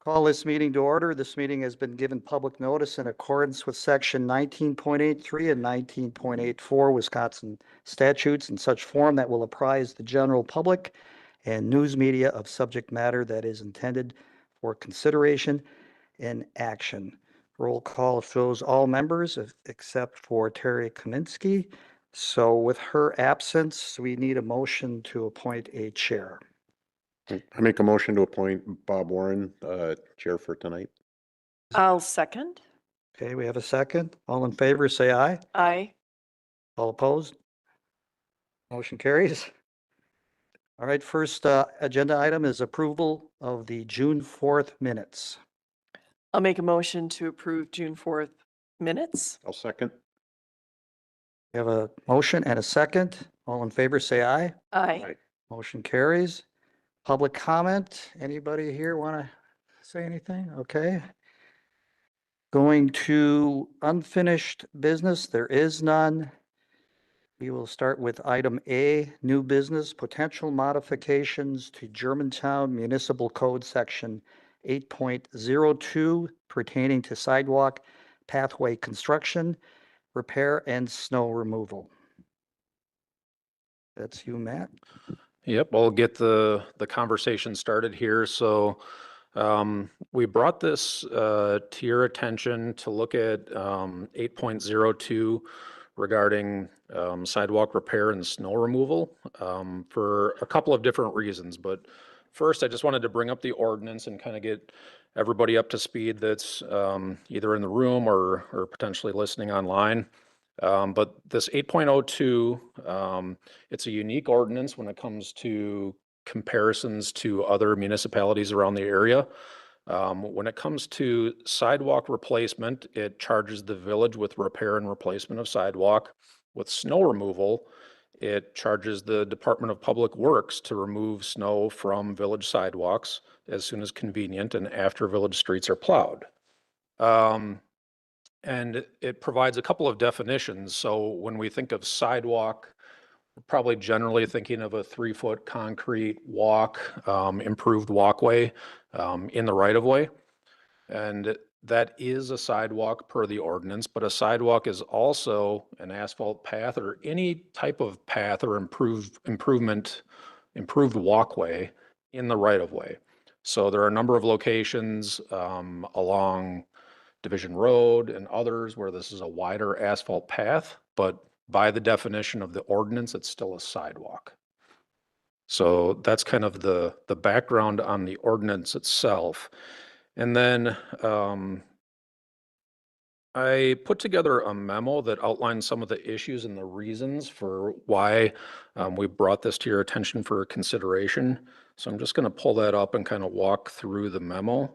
Call this meeting to order. This meeting has been given public notice in accordance with section 19.83 and 19.84 Wisconsin statutes in such form that will apprise the general public and news media of subject matter that is intended for consideration and action. Roll call shows all members except for Terry Kaminsky. So with her absence, we need a motion to appoint a chair. I make a motion to appoint Bob Warren, chair for tonight. I'll second. Okay, we have a second. All in favor, say aye. Aye. All opposed? Motion carries. All right, first agenda item is approval of the June 4th minutes. I'll make a motion to approve June 4th minutes. I'll second. We have a motion and a second. All in favor, say aye. Aye. Aye. Motion carries. Public comment. Anybody here want to say anything? Okay. Going to unfinished business. There is none. We will start with item A, new business, potential modifications to Germantown Municipal Code Section 8.02 pertaining to sidewalk pathway construction, repair, and snow removal. That's you, Matt. Yep, I'll get the conversation started here. So we brought this to your attention to look at 8.02 regarding sidewalk repair and snow removal for a couple of different reasons. But first, I just wanted to bring up the ordinance and kind of get everybody up to speed that's either in the room or potentially listening online. But this 8.02, it's a unique ordinance when it comes to comparisons to other municipalities around the area. When it comes to sidewalk replacement, it charges the village with repair and replacement of sidewalk. With snow removal, it charges the Department of Public Works to remove snow from village sidewalks as soon as convenient and after village streets are plowed. And it provides a couple of definitions. So when we think of sidewalk, we're probably generally thinking of a 3-foot concrete walk, improved walkway in the right of way. And that is a sidewalk per the ordinance, but a sidewalk is also an asphalt path or any type of path or improved walkway in the right of way. So there are a number of locations along Division Road and others where this is a wider asphalt path, but by the definition of the ordinance, it's still a sidewalk. So that's kind of the background on the ordinance itself. And then I put together a memo that outlines some of the issues and the reasons for why we brought this to your attention for consideration. So I'm just going to pull that up and kind of walk through the memo.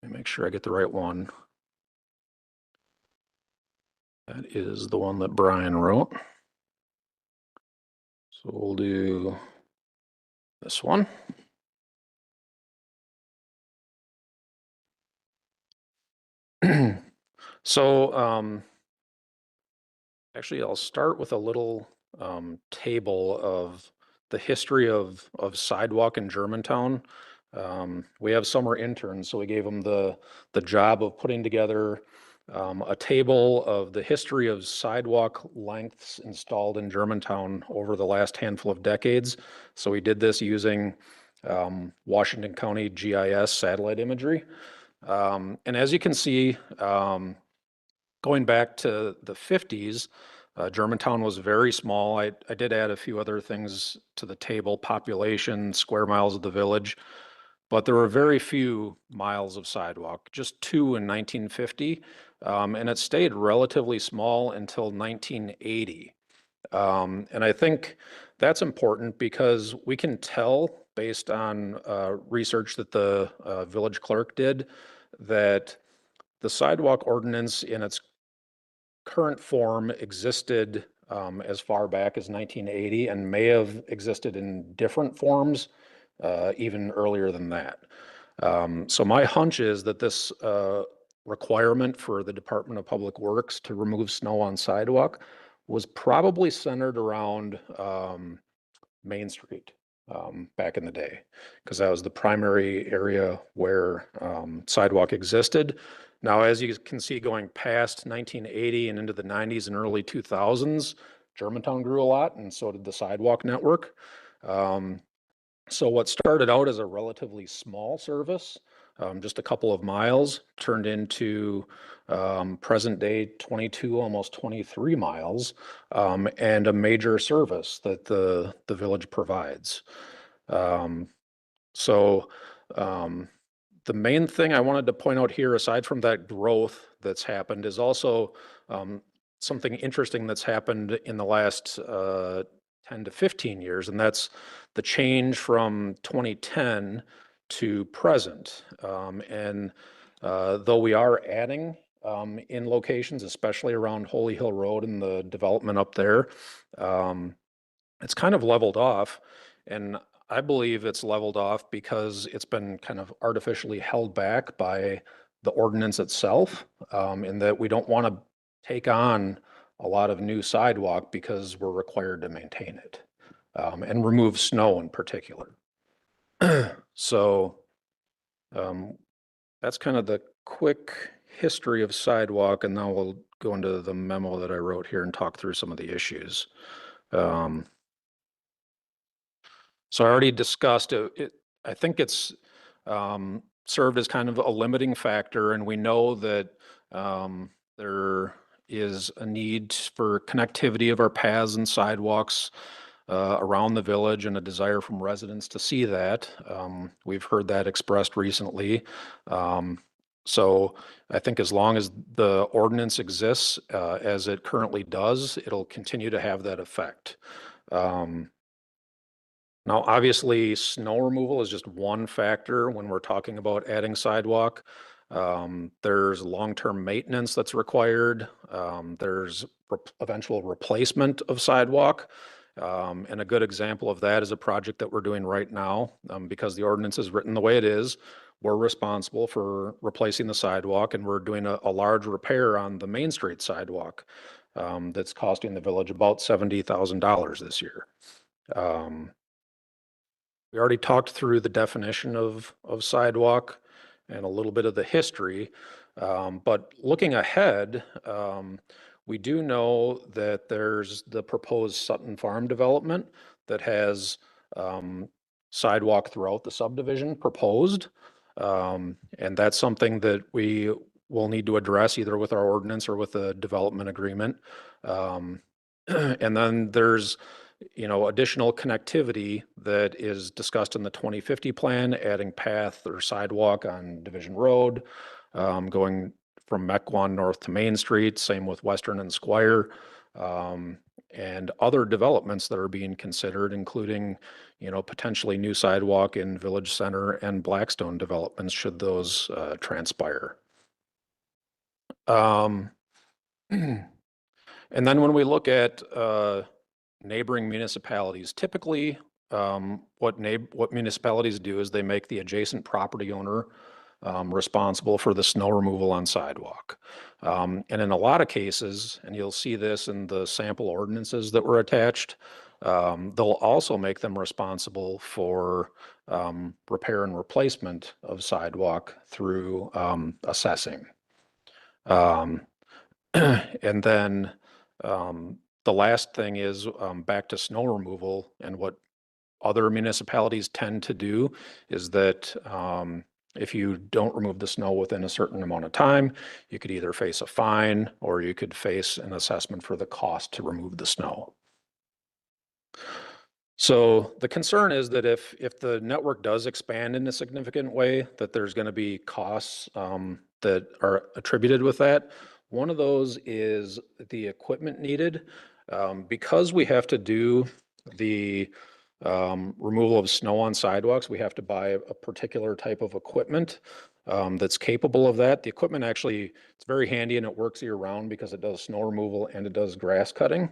Let me make sure I get the right one. That is the one that Brian wrote. So we'll do this one. So actually, I'll start with a little table of the history of sidewalk in Germantown. We have summer interns, so we gave them the job of putting together a table of the history of sidewalk lengths installed in Germantown over the last handful of decades. So we did this using Washington County GIS satellite imagery. And as you can see, going back to the 50s, Germantown was very small. I did add a few other things to the table, population, square miles of the village, but there were very few miles of sidewalk, just 2 in 1950, and it stayed relatively small until 1980. And I think that's important because we can tell based on research that the village clerk did that the sidewalk ordinance in its current form existed as far back as 1980 and may have existed in different forms even earlier than that. So my hunch is that this requirement for the Department of Public Works to remove snow on sidewalk was probably centered around Main Street. back in the day, because that was the primary area where sidewalk existed. Now, as you can see, going past 1980 and into the 90s and early 2000s, Germantown grew a lot, and so did the sidewalk network. So what started out as a relatively small service, just a couple of miles, turned into present day 22, almost 23 miles, and a major service that the village provides. So the main thing I wanted to point out here, aside from that growth that's happened, is also something interesting that's happened in the last 10 to 15 years, and that's the change from 2010 to present. And though we are adding in locations, especially around Holy Hill Road and the development up there, it's kind of leveled off. And I believe it's leveled off because it's been kind of artificially held back by the ordinance itself, in that we don't want to take on a lot of new sidewalk because we're required to maintain it, and remove snow in particular. So that's kind of the quick history of sidewalk, and now we'll go into the memo that I wrote here and talk through some of the issues. So I already discussed it. I think it's served as kind of a limiting factor, and we know that there is a need for connectivity of our paths and sidewalks around the village, and a desire from residents to see that. We've heard that expressed recently. So I think as long as the ordinance exists as it currently does, it'll continue to have that effect. Now, obviously, snow removal is just one factor when we're talking about adding sidewalk. There's long-term maintenance that's required. There's eventual replacement of sidewalk. And a good example of that is a project that we're doing right now. Because the ordinance is written the way it is, we're responsible for replacing the sidewalk, and we're doing a large repair on the Main Street sidewalk that's costing the village about $70,000 this year. We already talked through the definition of sidewalk and a little bit of the history, but looking ahead, we do know that there's the proposed Sutton Farm development that has sidewalk throughout the subdivision proposed, and that's something that we will need to address either with our ordinance or with a development agreement. And then there's additional connectivity that is discussed in the 2050 plan, adding path or sidewalk on Division Road, going from Mequon north to Main Street, same with Western and Squire, and other developments that are being considered, including, potentially new sidewalk in Village Center and Blackstone developments, should those transpire. And then when we look at neighboring municipalities, typically what municipalities do is they make the adjacent property owner responsible for the snow removal on sidewalk. And in a lot of cases, and you'll see this in the sample ordinances that were attached, they'll also make them responsible for repair and replacement of sidewalk through assessing. And then the last thing is back to snow removal, and what other municipalities tend to do is that if you don't remove the snow within a certain amount of time, you could either face a fine or you could face an assessment for the cost to remove the snow. So the concern is that if the network does expand in a significant way, that there's going to be costs that are attributed with that. One of those is the equipment needed. Because we have to do the removal of snow on sidewalks, we have to buy a particular type of equipment that's capable of that. The equipment actually, it's very handy and it works year round because it does snow removal and it does grass cutting.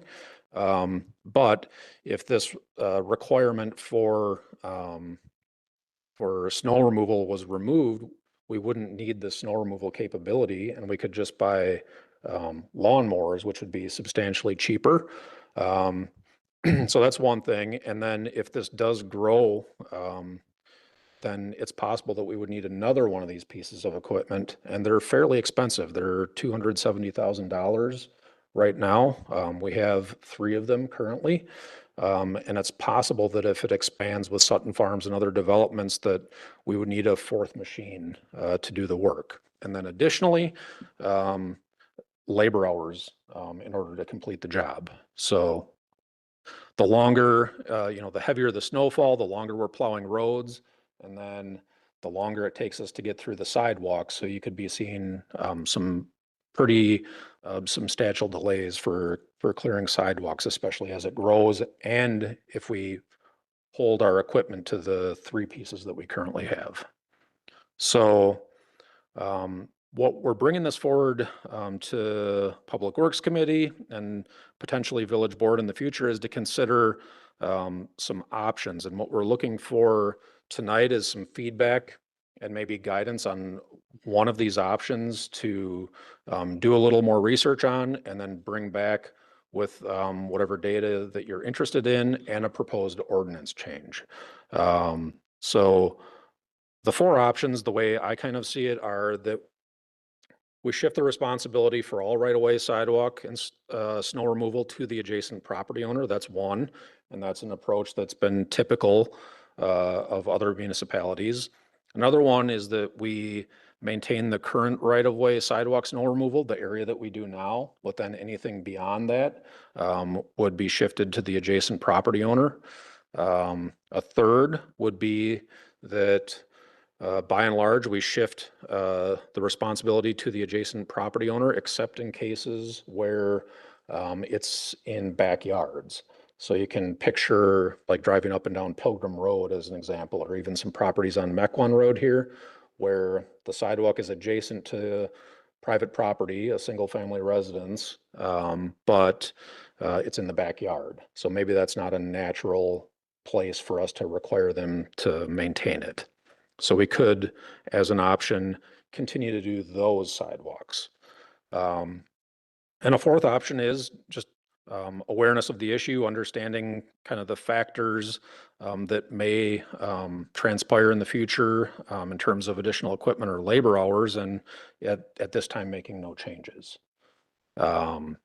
But if this requirement for snow removal was removed, we wouldn't need the snow removal capability, and we could just buy lawnmowers, which would be substantially cheaper. So that's one thing. And then if this does grow, then it's possible that we would need another one of these pieces of equipment, and they're fairly expensive. They're $270,000 right now. We have 3 of them currently. And it's possible that if it expands with Sutton Farms and other developments, that we would need a 4th machine to do the work. And then additionally, labor hours in order to complete the job. So the longer, the heavier the snowfall, the longer we're plowing roads, and then the longer it takes us to get through the sidewalks. So you could be seeing some pretty substantial delays for clearing sidewalks, especially as it grows, and if we hold our equipment to the 3 pieces that we currently have. So what we're bringing this forward to Public Works Committee and potentially Village Board in the future is to consider some options. And what we're looking for tonight is some feedback and maybe guidance on one of these options to do a little more research on, and then bring back with whatever data that you're interested in and a proposed ordinance change. So the 4 options, the way I kind of see it, are that we shift the responsibility for all right-of-way, sidewalk, and snow removal to the adjacent property owner. That's one, and that's an approach that's been typical of other municipalities. Another one is that we maintain the current right-of-way, sidewalk, snow removal, the area that we do now, but then anything beyond that would be shifted to the adjacent property owner. A third would be that by and large, we shift the responsibility to the adjacent property owner, except in cases where it's in backyards. So you can picture like driving up and down Pilgrim Road as an example, or even some properties on Mequon Road here, where the sidewalk is adjacent to private property, a single family residence, but it's in the backyard. So maybe that's not a natural place for us to require them to maintain it. So we could, as an option, continue to do those sidewalks. And a 4th option is just awareness of the issue, understanding kind of the factors that may transpire in the future in terms of additional equipment or labor hours, and at this time making no changes. So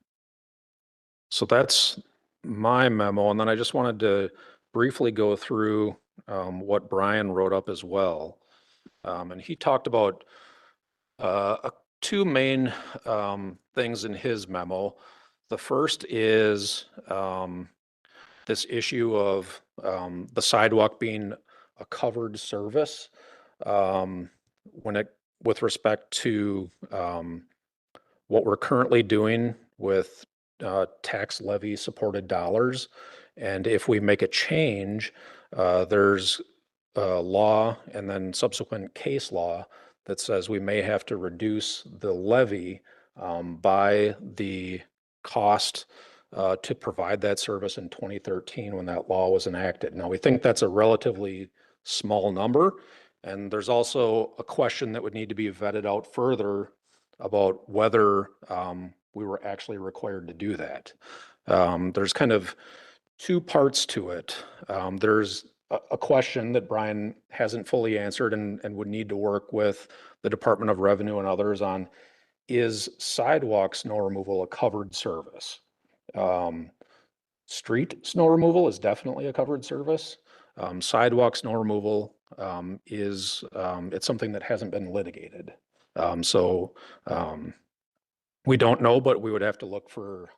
that's my memo. And then I just wanted to briefly go through what Brian wrote up as well. And he talked about 2 main things in his memo. The first is this issue of the sidewalk being a covered service with respect to what we're currently doing with tax levy supported dollars. And if we make a change, there's law and then subsequent case law that says we may have to reduce the levy by the cost to provide that service in 2013 when that law was enacted. Now, we think that's a relatively small number, and there's also a question that would need to be vetted out further about whether we were actually required to do that. There's kind of 2 parts to it. There's a question that Brian hasn't fully answered and would need to work with the Department of Revenue and others on: is sidewalk snow removal a covered service? Street snow removal is definitely a covered service. Sidewalk snow removal is it's something that hasn't been litigated. We don't know, but we would have to look for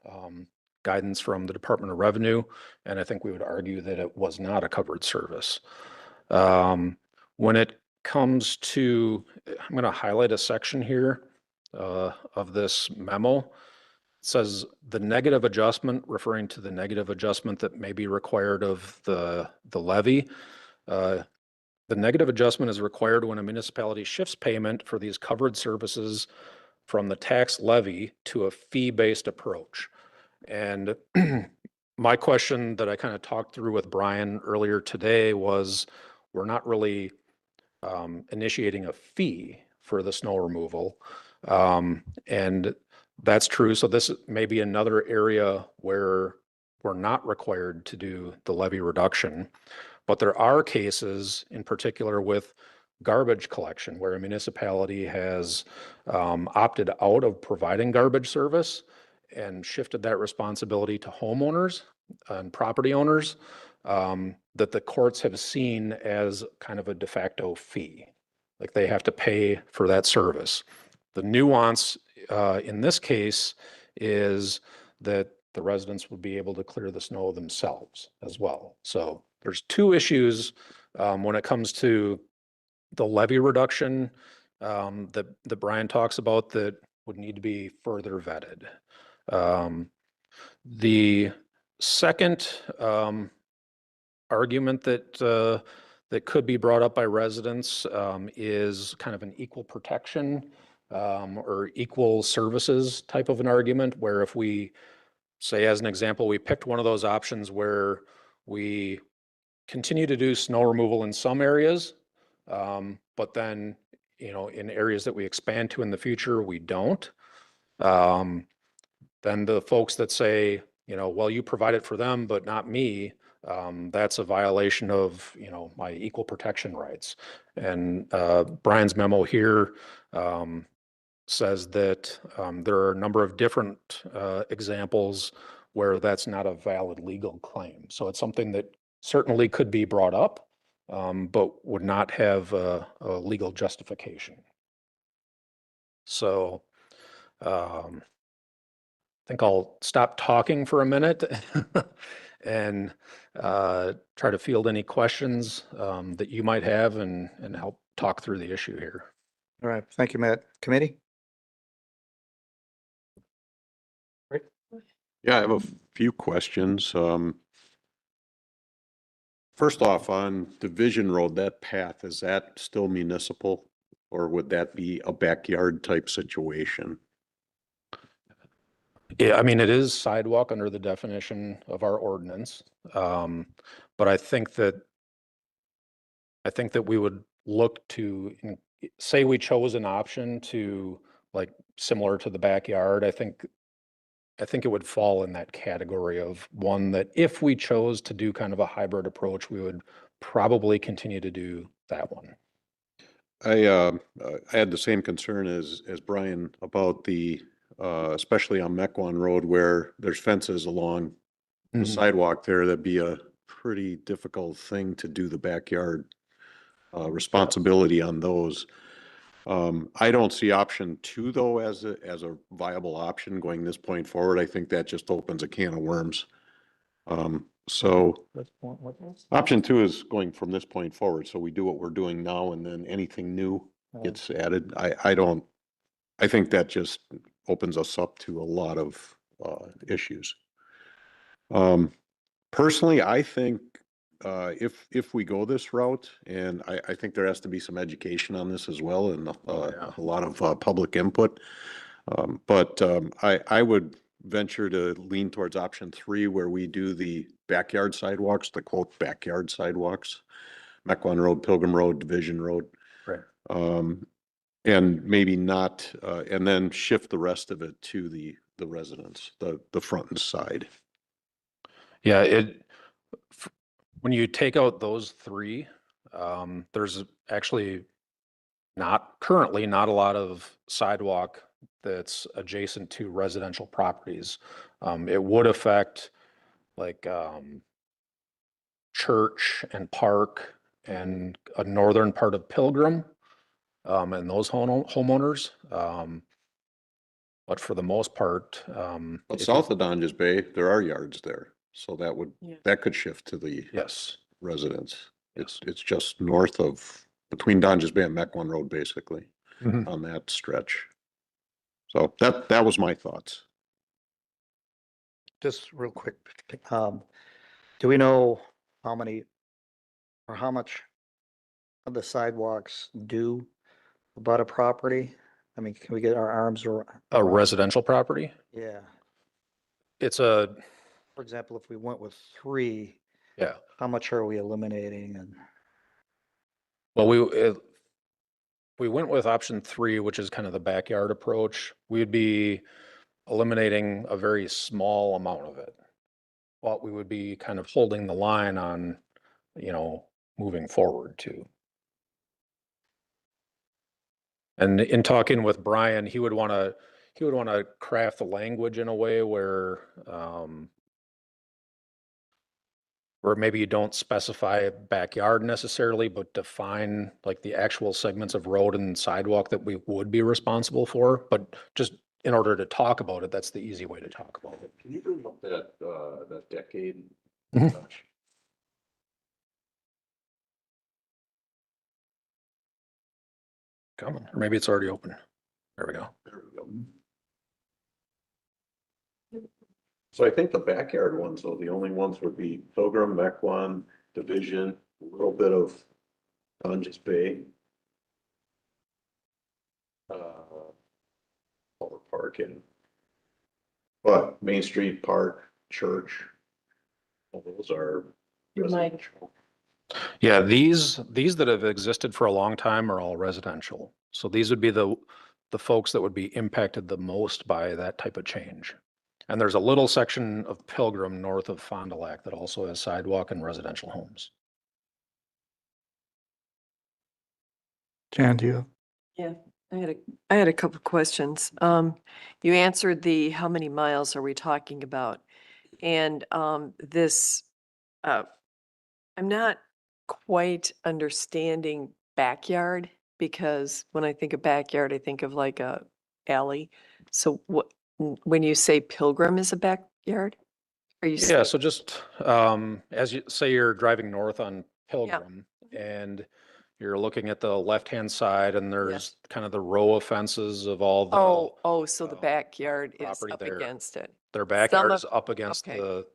guidance from the Department of Revenue, and I think we would argue that it was not a covered service. When it comes to, I'm going to highlight a section here of this memo. It says the negative adjustment, referring to the negative adjustment that may be required of the levy. The negative adjustment is required when a municipality shifts payment for these covered services from the tax levy to a fee-based approach. And my question that I kind of talked through with Brian earlier today was, we're not really initiating a fee for the snow removal. And that's true. So this may be another area where we're not required to do the levy reduction. But there are cases in particular with garbage collection where a municipality has opted out of providing garbage service and shifted that responsibility to homeowners and property owners, that the courts have seen as kind of a de facto fee. Like they have to pay for that service. The nuance in this case is that the residents would be able to clear the snow themselves as well. So there's two issues when it comes to the levy reduction that Brian talks about that would need to be further vetted. The second argument that could be brought up by residents is kind of an equal protection or equal services type of an argument, where if we say, as an example, we picked one of those options where we continue to do snow removal in some areas, but then, in areas that we expand to in the future, we don't. Then the folks that say, well, you provide it for them, but not me, that's a violation of, my equal protection rights. And Brian's memo here says that there are a number of different examples where that's not a valid legal claim. So it's something that certainly could be brought up, but would not have a legal justification. So I think I'll stop talking for a minute and try to field any questions that you might have and help talk through the issue here. All right, thank you, Matt. Committee? Yeah, I have a few questions. First off, on Division Road, that path, is that still municipal? Or would that be a backyard type situation? Yeah, I mean, it is sidewalk under the definition of our ordinance. But I think that we would look to, say we chose an option to, like, similar to the backyard, I think it would fall in that category of one that if we chose to do kind of a hybrid approach, we would probably continue to do that one. I had the same concern as Brian about especially on Mequon Road where there's fences along the Mhm. sidewalk there. That'd be a pretty difficult thing to do the backyard responsibility on those. I don't see option 2 though as a viable option going this point forward. I think that just opens a can of worms. So option 2 is going from this point forward. So we do what we're doing now and then anything new gets added. I think that just opens us up to a lot of issues. Personally, I think if we go this route, and I think there has to be some education on this as well, and a lot of public input. But I would venture to lean towards option 3, where we do the backyard sidewalks, the quote backyard sidewalks, Mequon Road, Pilgrim Road, Division Road. Right. And maybe not, and then shift the rest of it to the residents, the front and side. Yeah, when you take out those 3, there's actually currently not a lot of sidewalk that's adjacent to residential properties. It would affect like Church and Park and a northern part of Pilgrim and those homeowners. But for the most part, But south of Donges Bay, there are yards there. So that could shift to the yes, residents. yes. It's just north of, between Donges Bay and Mequon Road, basically, Mhm. on that stretch. So that was my thoughts. Just real quick, do we know how many or how much of the sidewalks do abut a property? I mean, can we get our arms around? A residential property. Yeah. For For example, if we went with 3, yeah. how much are we eliminating? And Well, we went with option 3, which is kind of the backyard approach. We'd be eliminating a very small amount of it. what we would be kind of holding the line on, moving forward to. And in talking with Brian, he would want to craft the language in a way where maybe you don't specify a backyard necessarily, but define like the actual segments of road and sidewalk that we would be responsible for. But just in order to talk about it, that's the easy way to talk about it. Can you bring up that decade? Mhm. Coming, or maybe it's already open. There we go. There we go. So I think the backyard ones, though, the only ones would be Pilgrim, Mequon, Division, a little bit of Dunges Bay. Culver Park and. But Main Street, Park, Church. All those are Your mic. residential. Yeah, these that have existed for a long time are all residential. So these would be the folks that would be impacted the most by that type of change. And there's a little section of Pilgrim north of Fond du Lac that also has sidewalk and residential homes. Jan, do you? Yeah, I had a couple of questions. You answered the, how many miles are we talking about? And, this, I'm not quite understanding backyard, because when I think of backyard, I think of like a alley. So when you say Pilgrim is a backyard? Are you? Yeah, so just as you say, you're driving north on Pilgrim and you're looking at the left-hand side and there's kind of the row of fences of all the, So the backyard is property up there. against it. their backyard of- is up against okay. the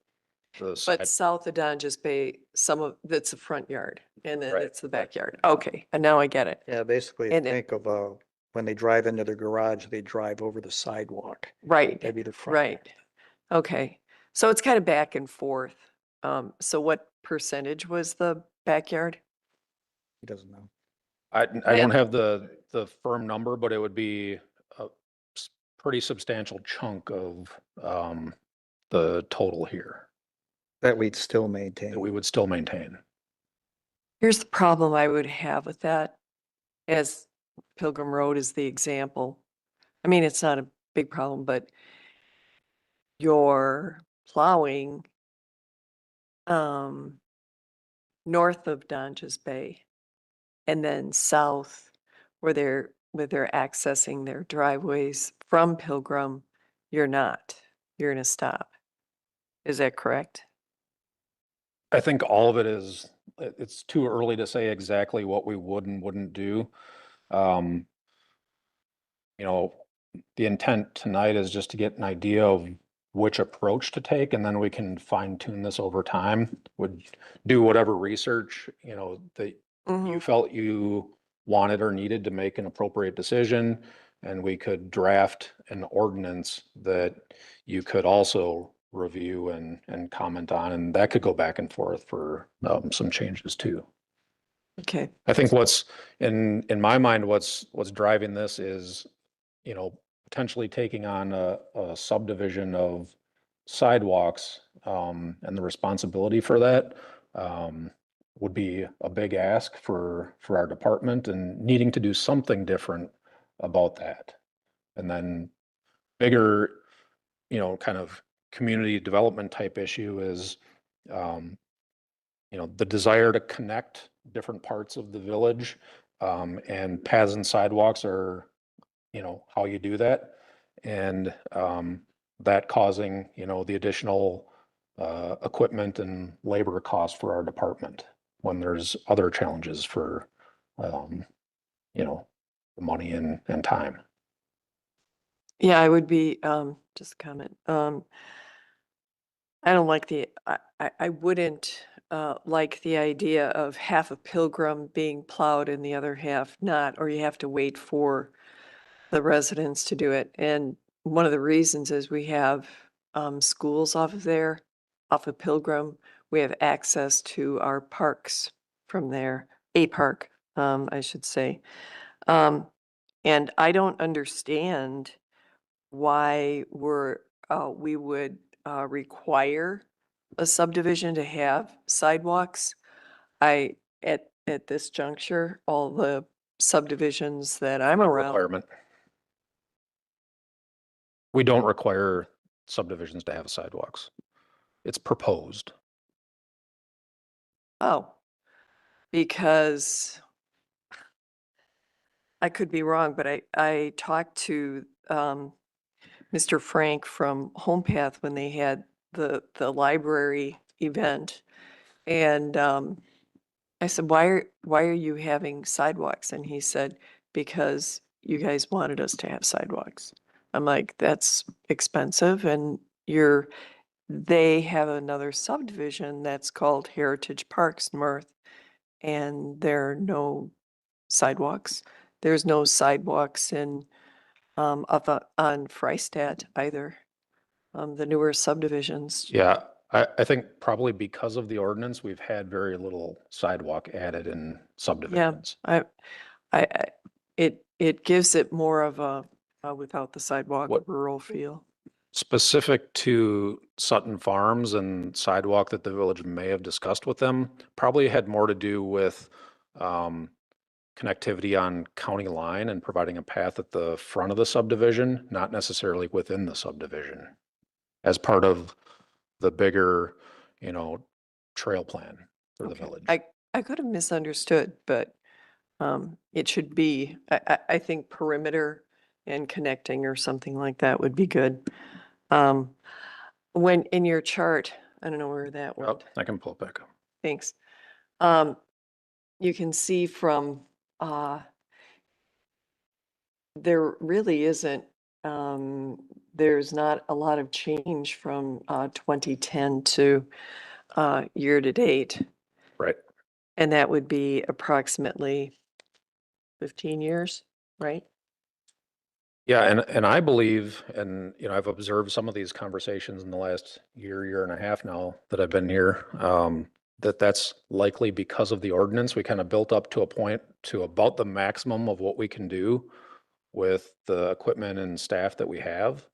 But side. south of Dunges Bay, some of, that's the front yard and then Right, it's the backyard. Okay, and now I get it. Yeah, basically And it- think of, when they drive into their garage, they drive over the sidewalk. Right, That'd be the front. right. Okay, so it's kind of back and forth. So what percentage was the backyard? He doesn't know. I Yeah. don't have the firm number, but it would be a pretty substantial chunk of the total here That we'd still that maintain. we would still maintain. Here's the problem I would have with that, as Pilgrim Road is the example. I mean, it's not a big problem, but you're plowing north of Donges Bay and then south where they're accessing their driveways from Pilgrim, you're not. You're in a stop. Is that correct? I think all of it is, it's too early to say exactly what we would and wouldn't do. Um, the intent tonight is just to get an idea of which approach to take, and then we can fine tune this over time. Would do whatever research, that you felt you wanted or needed to make an appropriate decision. And we could draft an ordinance that you could also review and comment on, and that could go back and forth for some changes too. Okay. I think what's in my mind, what's driving this is, potentially taking on a subdivision of sidewalks, and the responsibility for that, would be a big ask for our department, and needing to do something different about that. And then bigger, kind of community development type issue is, the desire to connect different parts of the village, and paths and sidewalks are, how you do that. And that causing, the additional equipment and labor costs for our department when there's other challenges for, money and time. Yeah, I would be, just a comment. I don't like I wouldn't like the idea of half of Pilgrim being plowed and the other half not, or you have to wait for the residents to do it. And one of the reasons is we have schools off of there, off of Pilgrim. We have access to our parks from there, a park, I should say. And I don't understand why we would require a subdivision to have sidewalks. At this juncture, all the subdivisions that I'm around, Requirement. We don't require subdivisions to have sidewalks. It's proposed. oh, because I could be wrong, but I talked to Mr. Frank from Home Path when they had the library event. And I said, why are you having sidewalks? And he said, because you guys wanted us to have sidewalks. I'm like, that's expensive, and they have another subdivision that's called Heritage Parks North, and there are no sidewalks. There's no sidewalks in on Freistadt either. The newer subdivisions. Yeah, I think probably because of the ordinance, we've had very little sidewalk added in subdivisions. It gives it more of a without the sidewalk What- rural feel. Specific to Sutton Farms and sidewalk that the village may have discussed with them, probably had more to do with connectivity on county line and providing a path at the front of the subdivision, not necessarily within the subdivision, as part of the bigger, trail plan for the Okay. village. I could have misunderstood, but it should be, I think perimeter and connecting or something like that would be good. When in your chart, I don't know where that Oh, went. I can pull it back up. Thanks. You can see from, there really isn't, there's not a lot of change from 2010 to year to date. Right. And that would be approximately 15 years, right? Yeah, and I believe, and I've observed some of these conversations in the last year and a half now that I've been here, that's likely because of the ordinance. We kind of built up to a point to about the maximum of what we can do with the equipment and staff that we have.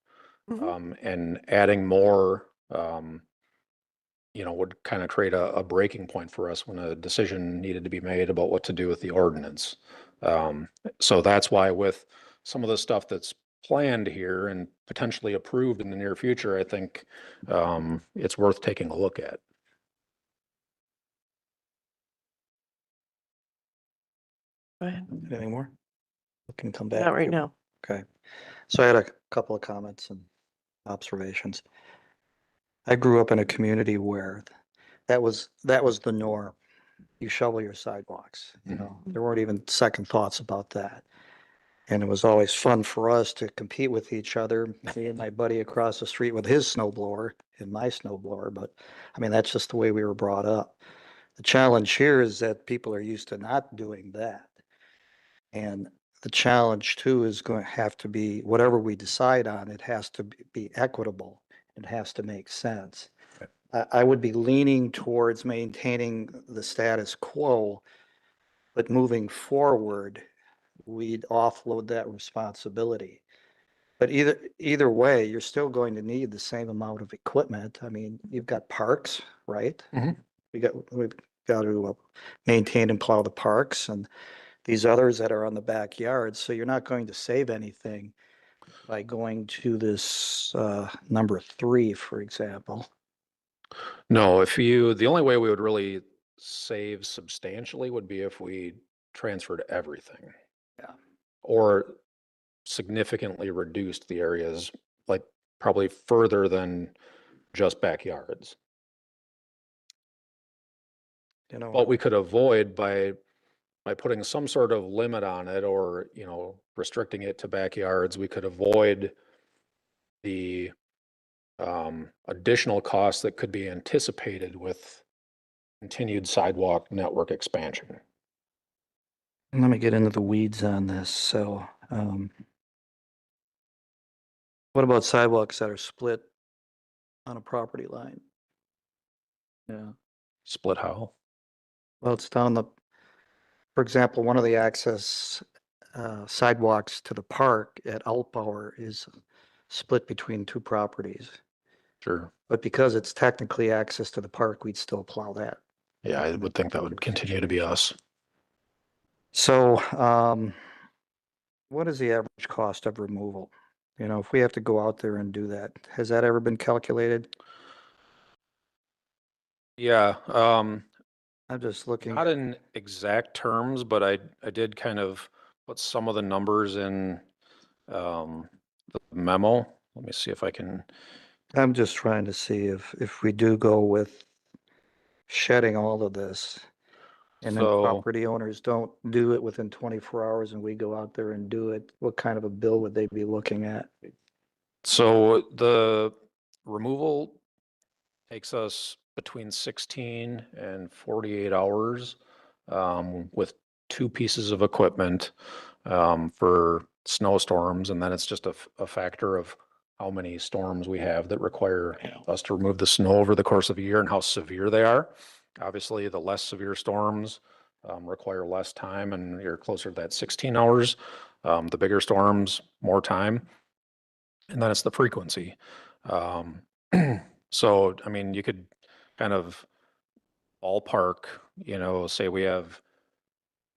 Mhm. And adding more, would kind of create a breaking point for us when a decision needed to be made about what to do with the ordinance. So that's why with some of the stuff that's planned here and potentially approved in the near future, I think it's worth taking a look at. Go ahead. Any more? We can come back. Not if right you- now. Okay. So I had a couple of comments and observations. I grew up in a community where that was the norm. You shovel your sidewalks, there weren't even second thoughts about that. And it was always fun for us to compete with each other, me and my buddy across the street with his snow blower and my snow blower. But I mean, that's just the way we were brought up. The challenge here is that people are used to not doing that. And the challenge too is going to have to be, whatever we decide on, it has to be equitable. It has to make sense. I would be leaning towards maintaining the status quo, but moving forward, we'd offload that responsibility. But either way, you're still going to need the same amount of equipment. I mean, you've got parks, right? Mhm. We've got to maintain and plow the parks and these others that are on the backyard. So you're not going to save anything by going to this number 3, for example. No, the only way we would really save substantially would be if we transferred everything. Yeah. Or significantly reduced the areas, like probably further than just backyards. But we could avoid by putting some sort of limit on it or, restricting it to backyards, we could avoid the additional costs that could be anticipated with continued sidewalk network expansion. Let me get into the weeds on this. So, what about sidewalks that are split on a property line? Yeah. Split how? Well, it's down for example, one of the access sidewalks to the park at Altbauer is split between 2 properties. Sure. But because it's technically access to the park, we'd still plow that. Yeah, I would think that would continue to be us. So, what is the average cost of removal? You know, if we have to go out there and do that, has that ever been calculated? Yeah, I'm just looking. not in exact terms, but I did kind of put some of the numbers in the memo. Let me see if I can. I'm just trying to see if we do go with shedding all of this. And then So, property owners don't do it within 24 hours and we go out there and do it, what kind of a bill would they be looking at? so the removal takes us between 16 and 48 hours with two pieces of equipment for snowstorms. And then it's just a factor of how many storms we have that require us to remove the snow over the course of a year and how severe they are. Obviously, the less severe storms require less time and you're closer to that 16 hours. The bigger storms, more time. And then it's the frequency. Um, so, I mean, you could kind of ballpark, say we have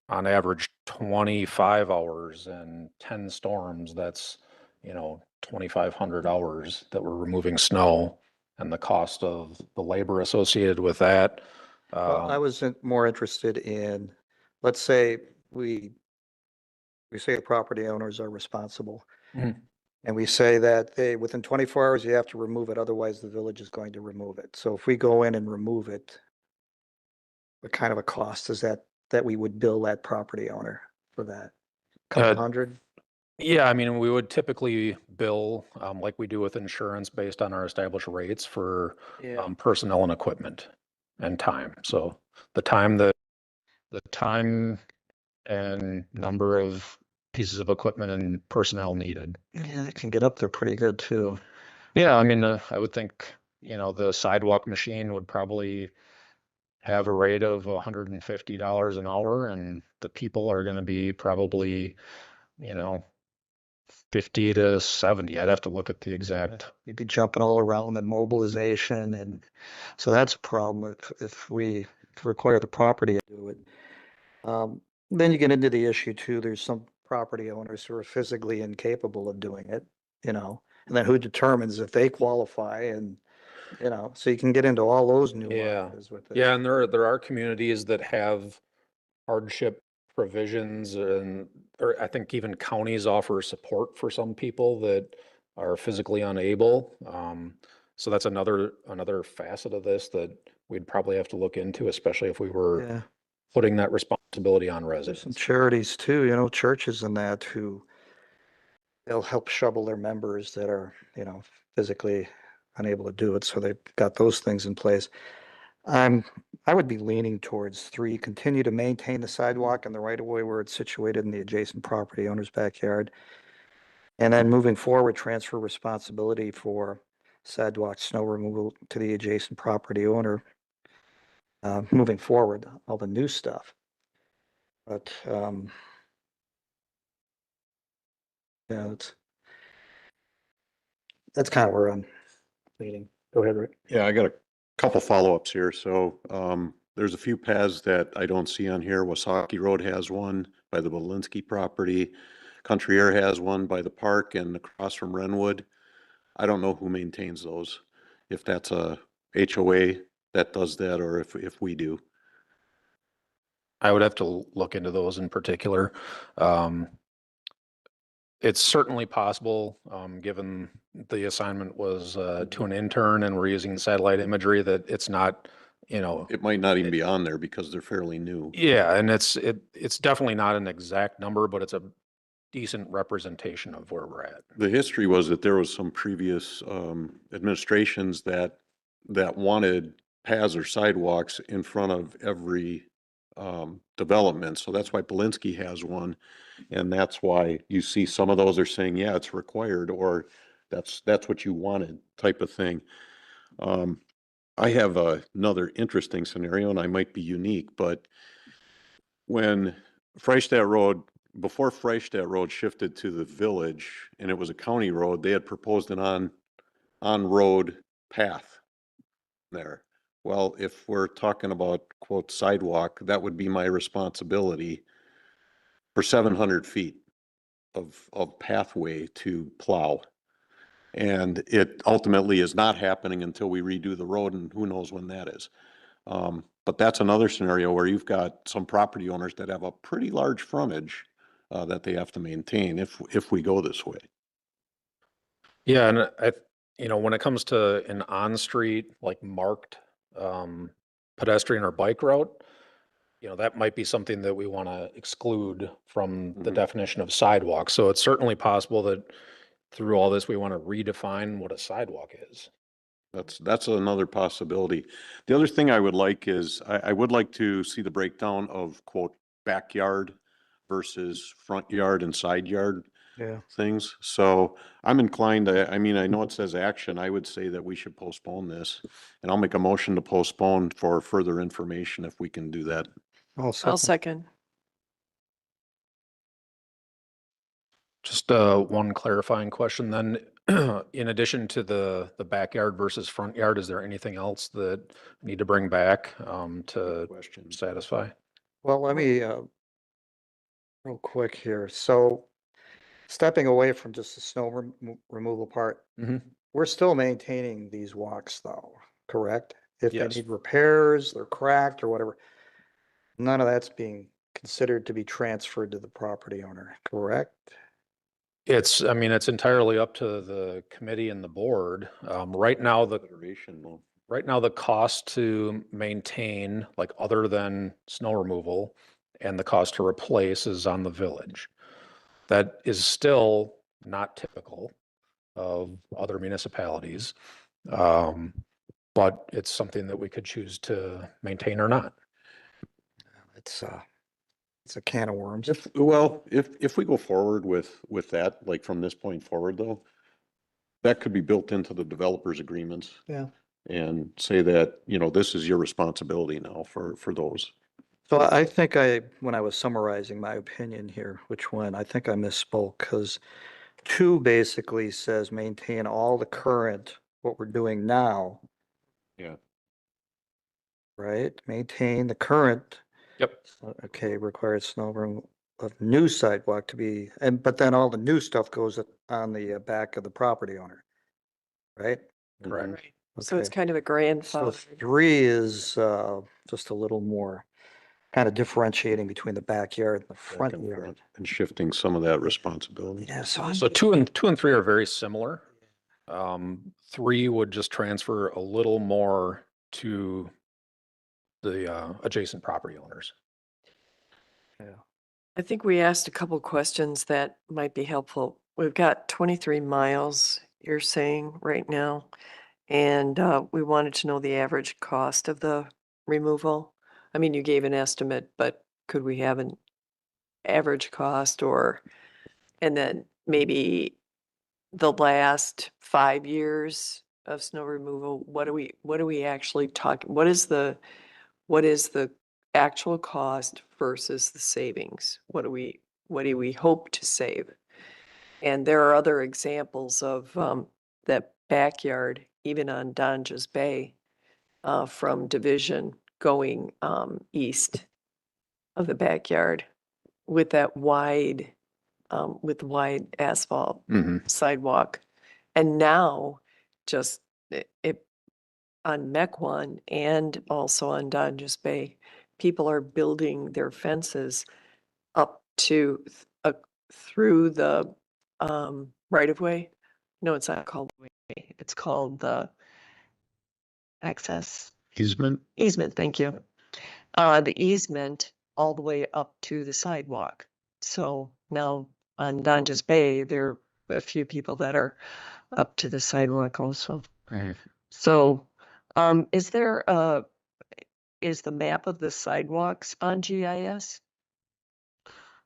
on average 25 hours and 10 storms. That's, 2,500 hours that we're removing snow and the cost of the labor associated with that. Well, I was more interested in, let's say we say the property owners are responsible. Mhm. And we say that within 24 hours, you have to remove it, otherwise the village is going to remove it. So if we go in and remove it, what kind of a cost is that we would bill that property owner for that? Couple Uh, hundred? Yeah, I mean, we would typically bill like we do with insurance based on our established rates for Yeah. personnel and equipment and time. So the time and number of pieces of equipment and personnel needed. Yeah, it can get up there pretty good too. Yeah, I mean, I would think, the sidewalk machine would probably have a rate of $150 an hour, and the people are going to be probably, you know, 50 to 70. I'd have to look at the exact. You'd be jumping all around and mobilization, and so that's a problem if we require the property to do it. Then you get into the issue too, there's some property owners who are physically incapable of doing it, and then who determines if they qualify and, so you can get into all those nuances with it. Yeah, and there are communities that have hardship provisions or I think even counties offer support for some people that are physically unable. So that's another facet of this that we'd probably have to look into, especially if we were Yeah, putting that responsibility on there's some residents. charities too, churches and that who they'll help shovel their members that are, physically unable to do it. So they've got those things in place. I would be leaning towards 3, continue to maintain the sidewalk and the right of way where it's situated in the adjacent property owner's backyard. And then moving forward, transfer responsibility for sidewalk snow removal to the adjacent property owner. Moving forward, all the new stuff. But, yeah, that's kind of where I'm leaning. Go ahead, Rick. Yeah, I got a couple follow-ups here. So, there's a few paths that I don't see on here. Wasaki Road has one by the Belinsky property. Country Air has one by the park and across from Renwood. I don't know who maintains those. If that's a HOA that does that or if we do. I would have to look into those in particular. It's certainly possible, given the assignment was to an intern and we're using satellite imagery, that it's not, It might not even be on there because they're fairly new. yeah, and it's definitely not an exact number, but it's a decent representation of where we're at. The history was that there was some previous administrations that wanted paths or sidewalks in front of every development. So that's why Belinsky has one. And that's why you see some of those are saying, yeah, it's required, or that's what you wanted type of thing. I have another interesting scenario, and I might be unique, but when Freistadt Road, before Freistadt Road shifted to the village and it was a county road, they had proposed an on-road path there. Well, if we're talking about quote sidewalk, that would be my responsibility for 700 feet of pathway to plow. And it ultimately is not happening until we redo the road, and who knows when that is. But that's another scenario where you've got some property owners that have a pretty large frontage that they have to maintain if we go this way. Yeah, and when it comes to an on-street, like marked pedestrian or bike route, that might be something that we want to exclude from the Mhm. definition of sidewalk. So it's certainly possible that through all this, we want to redefine what a sidewalk is. That's another possibility. The other thing I would like is, I would like to see the breakdown of quote backyard versus front yard and side yard Yeah. things. So I'm inclined, I mean, I know it says action. I would say that we should postpone this. And I'll make a motion to postpone for further information if we can do that. I'll I'll second. second. Just one clarifying question then. In addition to the backyard versus front yard, is there anything else that we need to bring back to Question. satisfy? Well, let me, real quick here. So stepping away from just the snow removal part, Mhm. we're still maintaining these walks though, correct? If they Yes. need repairs, they're cracked or whatever, none of that's being considered to be transferred to the property owner, correct? I mean, it's entirely up to the committee and the board. Right now, Consideration, well, the cost to maintain, like other than snow removal, and the cost to replace is on the village. That is still not typical of other municipalities. But it's something that we could choose to maintain or not. It's a can of worms. if we go forward with that, like from this point forward though, that could be built into the developers agreements Yeah. and say that, this is your responsibility now for those. So I think when I was summarizing my opinion here, I think I misspoke because 2 basically says maintain all the current, what we're doing now, Yeah. right? Maintain the current. Yep. Okay, required snow removal of new sidewalk to be, but then all the new stuff goes on the back of the property owner, right? Correct. Right. So it's Okay. kind of a So grandfather. 3 is just a little more kind of differentiating between the backyard and the front And yard. front, and shifting some of that responsibility. Yeah, so I'm, So 2 and 3 are very similar. 3 would just transfer a little more to the adjacent property owners. I think we asked a couple questions that might be helpful. We've got 23 miles, you're saying right now, and we wanted to know the average cost of the removal. I mean, you gave an estimate, but could we have an average cost and then maybe the last 5 years of snow removal? What are we actually talking? What is the actual cost versus the savings? What do we hope to save? And there are other examples of that backyard, even on Donjas Bay, from Division going east of the backyard with that wide, with wide asphalt sidewalk. And now just it on Mequon and also on Donjas Bay, people are building their fences up to through the right of way. No, it's not called way. It's called the access Easement? easement. Thank you. The easement all the way up to the sidewalk. So now on Donjas Bay, there are a few people that are up to the sidewalk also. Right. So, is the map of the sidewalks on GIS?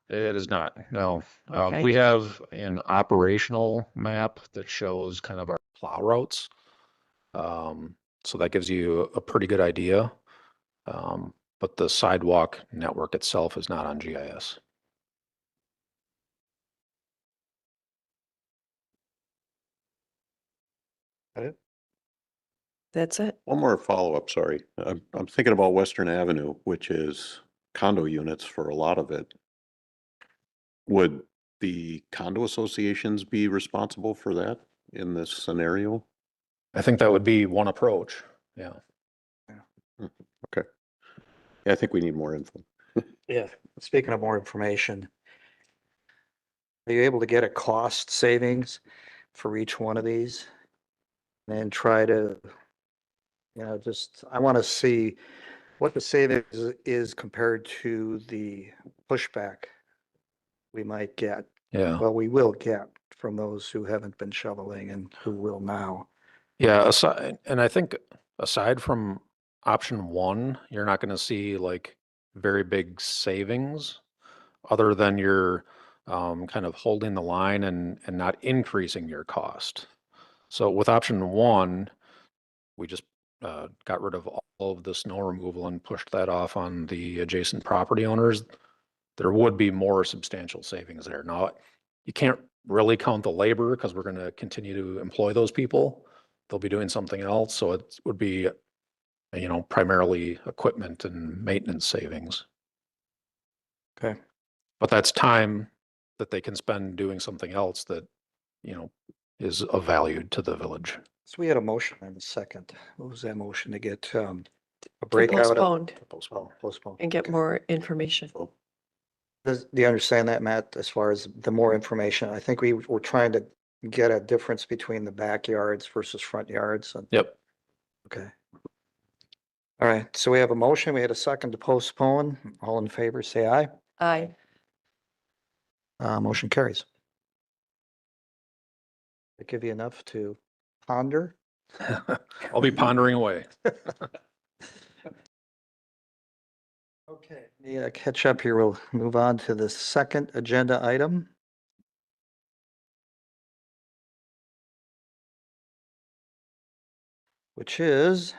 It is not, no. Okay. We have an operational map that shows kind of our, Plow routes. So that gives you a pretty good idea. But the sidewalk network itself is not on GIS. Got it? That's it. One more follow-up, sorry. I'm thinking about Western Avenue, which is condo units for a lot of it. Would the condo associations be responsible for that in this scenario? I think that would be one approach. Yeah. Okay. Yeah, I think we need more info. Yeah. Speaking of more information, are you able to get a cost savings for each one of these? And try to, just, I want to see what the savings is compared to the pushback we might get. Yeah. Well, we will get from those who haven't been shoveling and who will now. Yeah. And I think aside from option one, you're not going to see like very big savings other than you're kind of holding the line and not increasing your cost. So with option one, we just got rid of all of the snow removal and pushed that off on the adjacent property owners. There would be more substantial savings there. Now, you can't really count the labor because we're going to continue to employ those people. They'll be doing something else. So it would be, primarily equipment and maintenance savings. Okay. But that's time that they can spend doing something else that, is of value to the village. So we had a motion in a second. What was that motion to get a To breakout? postponed Postpone. and get Okay. more information. Do you understand that, Matt, as far as the more information? I think we were trying to get a difference between the backyards versus front yards. Yep. Okay. All right, so we have a motion. We had a second to postpone. All in favor, say aye. Aye. Motion carries. I give you enough to ponder. I'll be pondering away. Okay. Yeah, catch up here. We'll move on to the second agenda item. Which is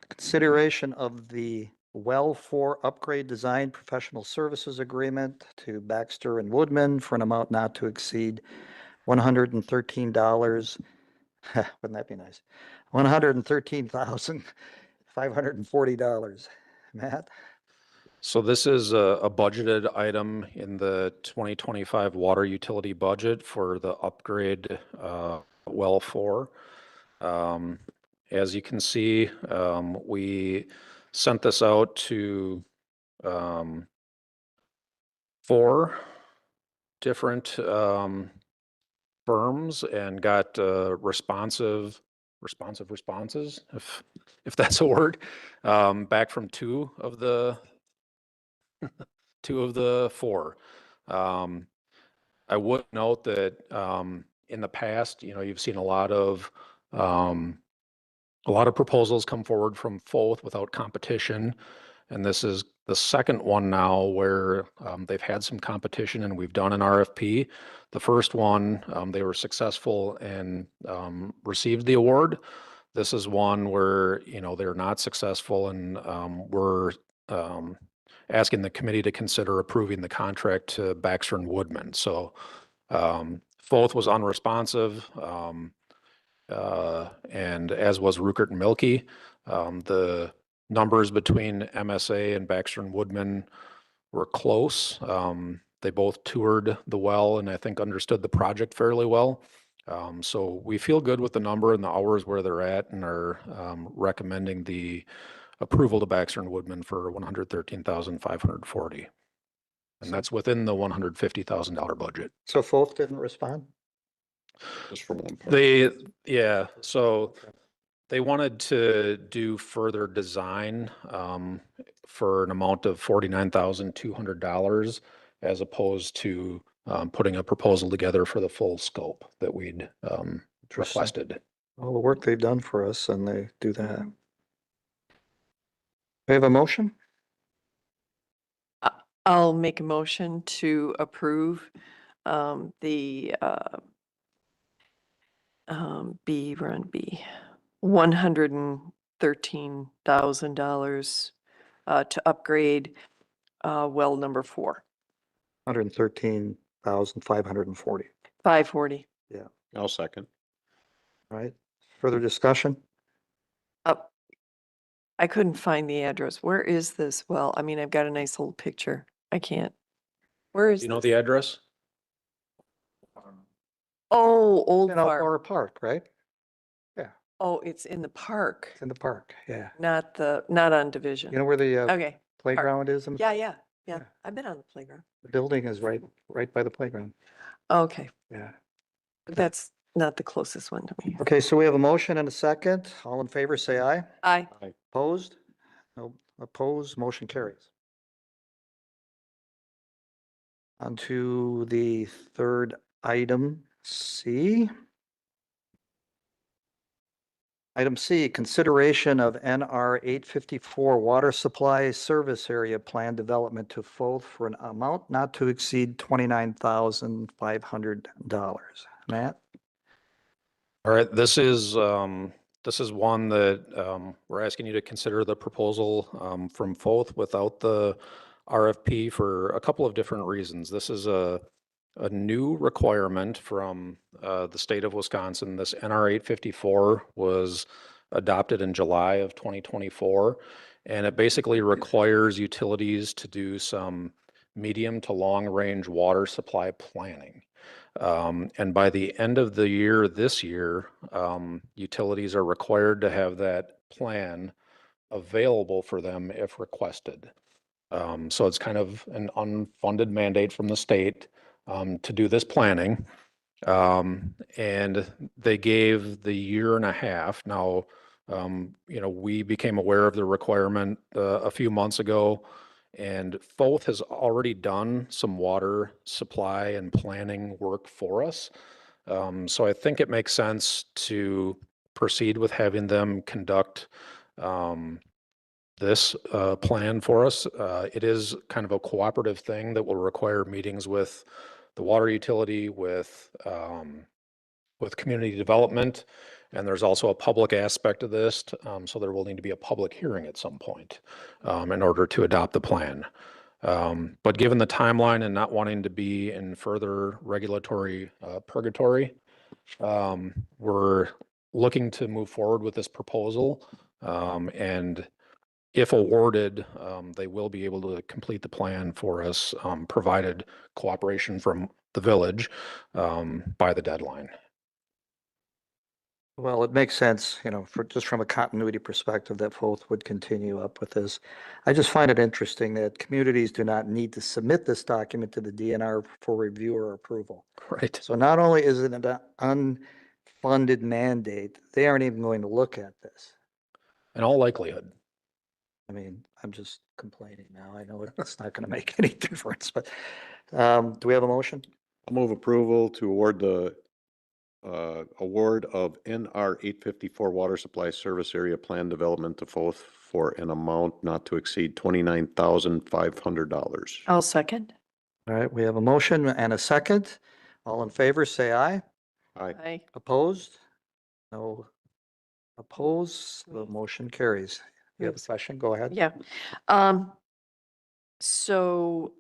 consideration of the well 4 upgrade design professional services agreement to Baxter and Woodman for an amount not to exceed $113. Wouldn't that be nice? $113,540. Matt? So this is a budgeted item in the 2025 water utility budget for the upgrade well 4. As you can see, we sent this out to 4 different firms and got responsive responses, if that's a word, back from 2 of the 4. I would note that in the past, you've seen a lot of proposals come forward from Foth without competition. And this is the second one now where they've had some competition and we've done an RFP. The first one, they were successful and received the award. This is one where, they're not successful and we're asking the committee to consider approving the contract to Baxter and Woodman. So Foth was unresponsive. And as was Ruckert and Milky. The numbers between MSA and Baxter and Woodman were close. They both toured the well and I think understood the project fairly well. So we feel good with the number and the hours where they're at and are recommending the approval to Baxter and Woodman for $113,540. And that's within the $150,000 budget. So Foth didn't respond? Just for one part. So they wanted to do further design for an amount of $49,200 as opposed to putting a proposal together for the full scope that we'd requested. All the work they've done for us and they do that. We have a motion? I'll make a motion to approve the $113,000 to upgrade well number 4. 113,540. 540. I'll second. Right? Further discussion? I couldn't find the address. Where is this? Well, I mean, I've got a nice little picture. I can't. Where is Do you know this? the address? Oh, Old In Farm. Elmore Park, right? Oh, it's in the park, It's in the park, yeah. not on Division. You know where the Okay. playground is? in the- Yeah, yeah. Yeah. I've been on the playground. The building is right by the playground, Okay. yeah. That's not the closest one to me. Okay, so we have a motion and a second. All in favor, say aye. Aye. Opposed? No opposed, motion carries. On to the third item, C. Item C, consideration of NR 854 Water Supply Service Area Plan Development to Fold for an amount not to exceed $29,500. Matt? All right, this is one that we're asking you to consider the proposal from Foth without the RFP for a couple of different reasons. This is a new requirement from the state of Wisconsin. This NR 854 was adopted in July of 2024, and it basically requires utilities to do some medium to long range water supply planning. And by the end of the year, this year, utilities are required to have that plan available for them if requested. So it's kind of an unfunded mandate from the state to do this planning. And they gave the year and a half. Now, we became aware of the requirement a few months ago. And Foth has already done some water supply and planning work for us. So I think it makes sense to proceed with having them conduct this plan for us. It is kind of a cooperative thing that will require meetings with the water utility, with community development, and there's also a public aspect of this. So there will need to be a public hearing at some point in order to adopt the plan. But given the timeline and not wanting to be in further regulatory purgatory, we're looking to move forward with this proposal. And if awarded, they will be able to complete the plan for us, provided cooperation from the village by the deadline. Well, it makes sense, just from a continuity perspective, that Foth would continue up with this. I just find it interesting that communities do not need to submit this document to the DNR for review or approval. Right. So not only is it an unfunded mandate, they aren't even going to look at this. In all likelihood. I mean, I'm just complaining now. I know it's not going to make any difference, but do we have a motion? I'll move approval to award the award of NR 854 Water Supply Service Area Plan Development to Foth for an amount not to exceed $29,500. I'll second. All right, we have a motion and a second. All in favor, say aye. Aye. Aye. Opposed? No opposed. The motion carries. You have a Oops. question? Go ahead. Yeah. So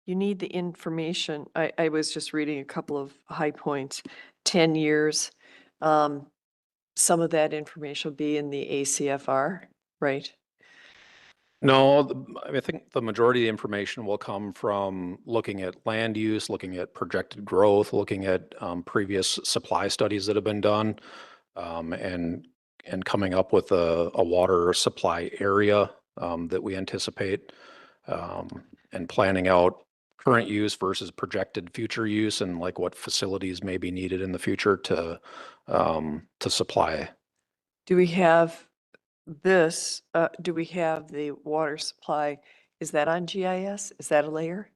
you need the information. I was just reading a couple of high points, 10 years. Some of that information will be in the ACFR, right? No, I think the majority of the information will come from looking at land use, looking at projected growth, looking at previous supply studies that have been done, and coming up with a water supply area that we anticipate, and planning out current use versus projected future use, and like what facilities may be needed in the future to supply. Do we have this, do we have the water supply? Is that on GIS? Is that a layer?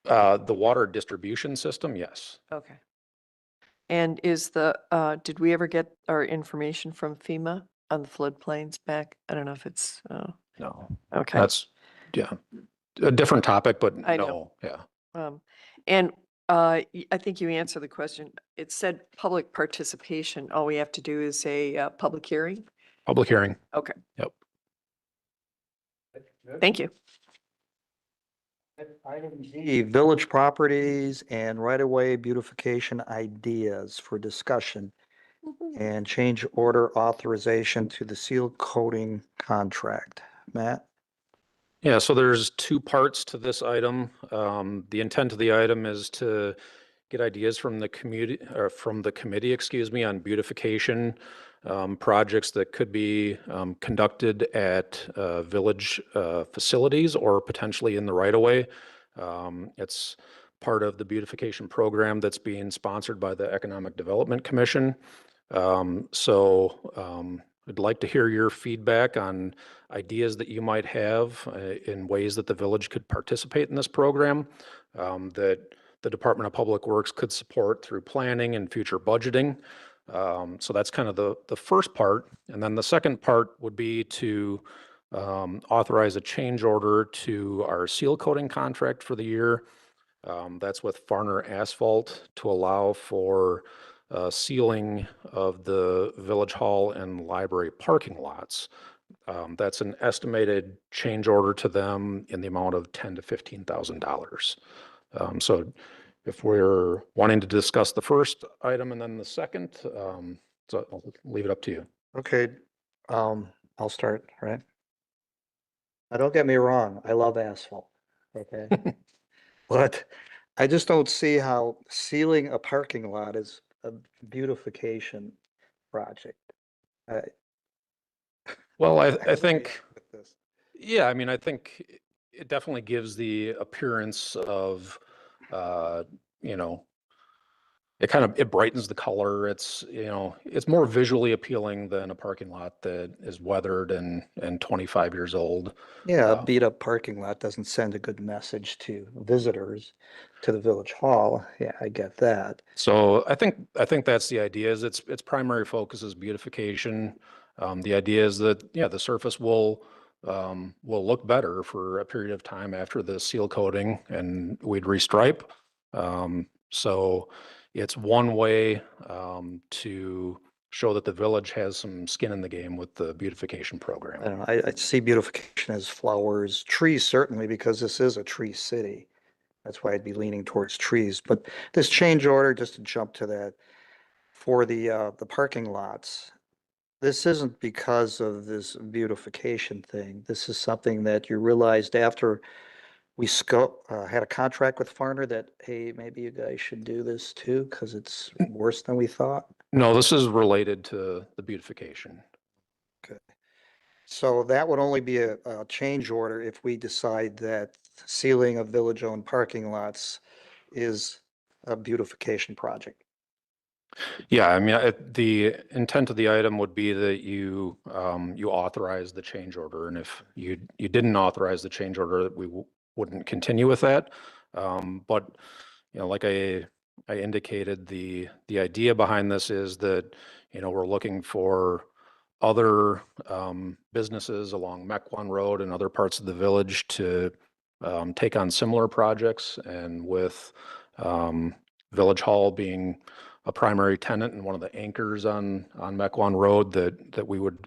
The water distribution system, yes. Okay. And is did we ever get our information from FEMA on the floodplains back? I don't know if it's, No, okay. that's, yeah, a different topic, but I know. no, yeah. And I think you answered the question. It said public participation. All we have to do is a public hearing? Public hearing. Okay, Yep. thank you. Item G, village properties and right-of-way beautification ideas for discussion. and change order authorization to the seal coating contract. Matt? Yeah, so there's two parts to this item. The intent of the item is to get ideas from the community, or from the committee, excuse me, on beautification projects that could be conducted at village facilities or potentially in the right of way. It's part of the beautification program that's being sponsored by the Economic Development Commission. I'd like to hear your feedback on ideas that you might have in ways that the village could participate in this program, that the Department of Public Works could support through planning and future budgeting. So that's kind of the first part. And then the second part would be to authorize a change order to our seal coating contract for the year. That's with Farner Asphalt to allow for sealing of the Village Hall and Library parking lots. That's an estimated change order to them in the amount of $10,000 to $15,000. So if we're wanting to discuss the first item and then the second, so I'll leave it up to you. Okay, I'll start, right? Now, don't get me wrong, I love asphalt, okay? But I just don't see how sealing a parking lot is a beautification project. I- Well, I hesitate think, with this. yeah, I mean, I think it definitely gives the appearance of, you know, it brightens the color. It's, it's more visually appealing than a parking lot that is weathered and 25 years old. Yeah, a beat up parking lot doesn't send a good message to visitors to the village hall. Yeah, I get that. So I think that's the idea. Is its primary focus is beautification. The idea is that, yeah, the surface will look better for a period of time after the seal coating, and we'd restripe. So it's one way to show that the village has some skin in the game with the beautification I program. don't know, I see beautification as flowers, trees certainly, because this is a tree city. That's why I'd be leaning towards trees, but this change order, just to jump to that, for the parking lots, this isn't because of this beautification thing. This is something that you realized after we had a contract with Farner that, hey, maybe you guys should do this too, because it's worse than we thought. No, this is related to the beautification. Okay. So that would only be a change order if we decide that sealing of village-owned parking lots is a beautification project. Yeah, I mean, the intent of the item would be that you authorize the change order, and if you didn't authorize the change order, we wouldn't continue with that. But like I indicated, the idea behind this is that we're looking for other businesses along Mequon Road and other parts of the village to take on similar projects, and with Village Hall being a primary tenant and one of the anchors on Mequon Road, that we would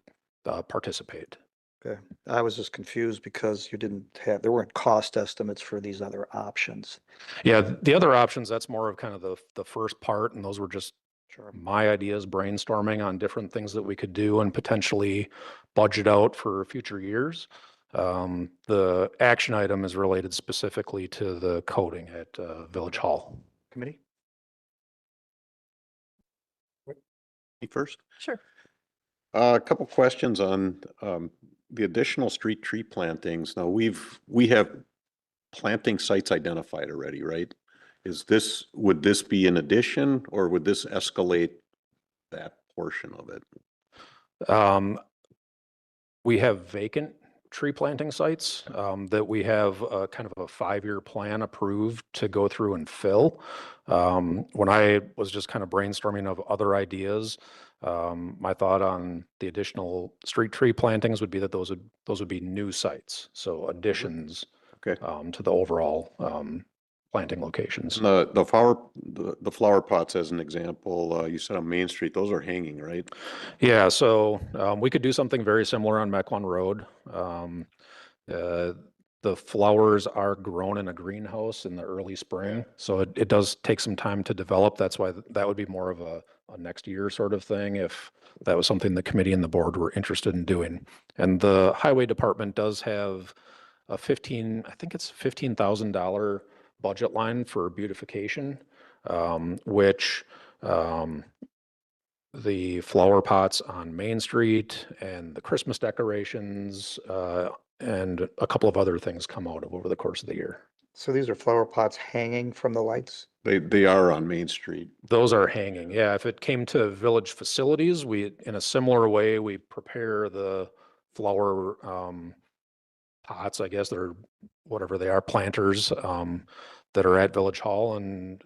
participate. Okay, I was just confused because there weren't cost estimates for these other options. Yeah, the other options, that's more of kind of the first part, and those were just Sure. my ideas, brainstorming on different things that we could do and potentially budget out for future years. The action item is related specifically to the coating at Village Hall. Committee? Me first? Sure. A couple questions on the additional street tree plantings. Now, we have planting sites identified already, right? Would this be an addition, or would this escalate that portion of it? We have vacant tree planting sites that we have kind of a 5-year plan approved to go through and fill. When I was just kind of brainstorming of other ideas, my thought on the additional street tree plantings would be that those would be new sites, so additions Okay. to the overall planting locations. And the flower pots, as an example, you said on Main Street, those are hanging, right? Yeah, so we could do something very similar on Mequon Road. The flowers are grown in a greenhouse in the early spring, so it does take some time to develop. That's why that would be more of a a next year sort of thing, if that was something the committee and the board were interested in doing. And the highway department does have a I think it's $15,000 budget line for beautification, which, the flower pots on Main Street and the Christmas decorations, and a couple of other things come out of over the course of the year. So these are flower pots hanging from the lights? They are on Main Street. Those are hanging. Yeah, if it came to village facilities, in a similar way, we prepare the flower pots, I guess they're whatever they are, planters that are at Village Hall, and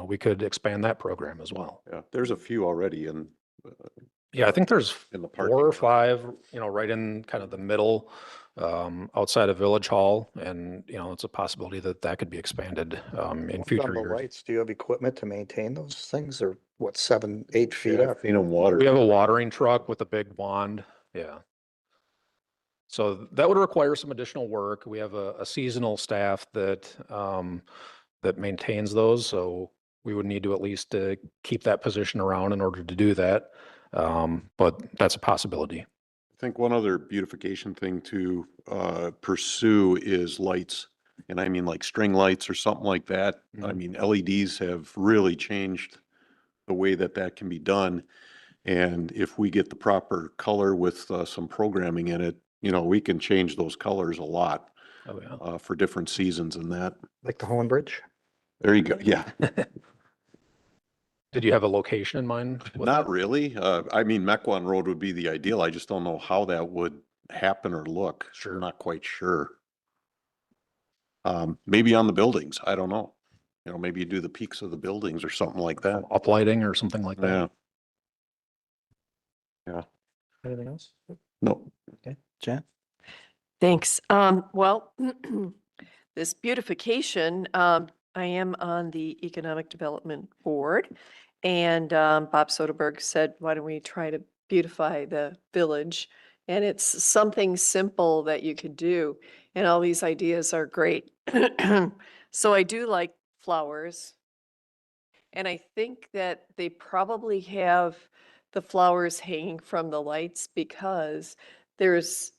we could expand that program as well. Yeah, there's a few already Yeah, I think there's in the parking 4 or lot. 5, right in kind of the middle, outside of Village Hall, and it's a possibility that that could be expanded in On future the years. lights, do you have equipment to maintain those things or what, 7, 8 feet Yeah, I've up? seen them water. We have a watering truck with a big wand. Yeah. So that would require some additional work. We have a seasonal staff that maintains those. So we would need to at least keep that position around in order to do that. But that's a possibility. I think one other beautification thing to pursue is lights. And I mean like string lights or something like that. I Mhm. mean, LEDs have really changed the way that can be done. And if we get the proper color with some programming in it, we can change those colors a lot Oh, yeah. for different seasons and that. Like the Hohen Bridge? There you go. Yeah, Did you have a location in mind? with not that? really. I mean, Mequon Road would be the ideal. I just don't know how that would happen or look. Sure. I'm not quite sure. Maybe on the buildings. I don't know. Maybe you do the peaks of the buildings or something like that. Uplighting or something like that? Yeah. Anything else? No. Okay, Jan? Thanks. Well, this beautification, I am on the Economic Development Board. And Bob Soderberg said, why don't we try to beautify the village? And it's something simple that you could do. And all these ideas are great. So I do like flowers. And I think that they probably have the flowers hanging from the lights because there's,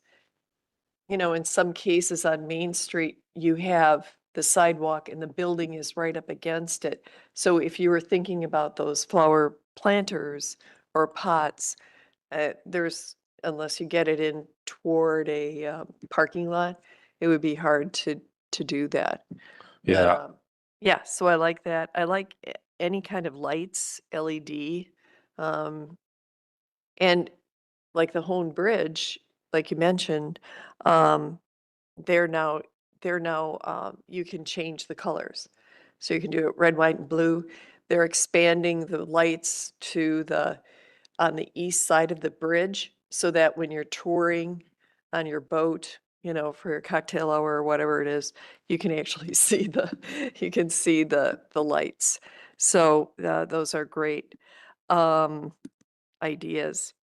in some cases on Main Street, you have the sidewalk and the building is right up against it. So if you were thinking about those flower planters or pots, unless you get it in toward a parking lot, it would be hard to do that. Yeah. Yeah, so I like that. I like any kind of lights, LED. And like the Hohen Bridge, like you mentioned, they're now, you can change the colors. So you can do it red, white, and blue. They're expanding the lights on the east side of the bridge so that when you're touring on your boat, for your cocktail hour or whatever it is, you can actually see the lights. So those are great ideas.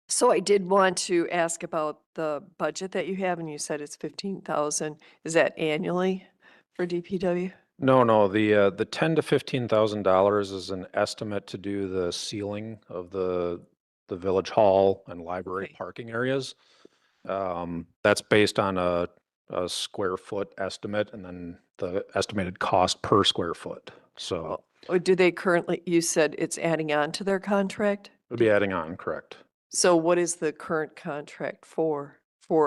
So I did want to ask about the budget that you have, and you said it's 15,000. Is that annually for DPW? No, the $10,000 to $15,000 is an estimate to do the ceiling of the village hall and library Okay. parking areas. That's based on a square foot estimate and then the estimated cost per square foot. So Or do they currently, you said it's adding on to their contract? we'll be adding on, correct? So what is the current contract for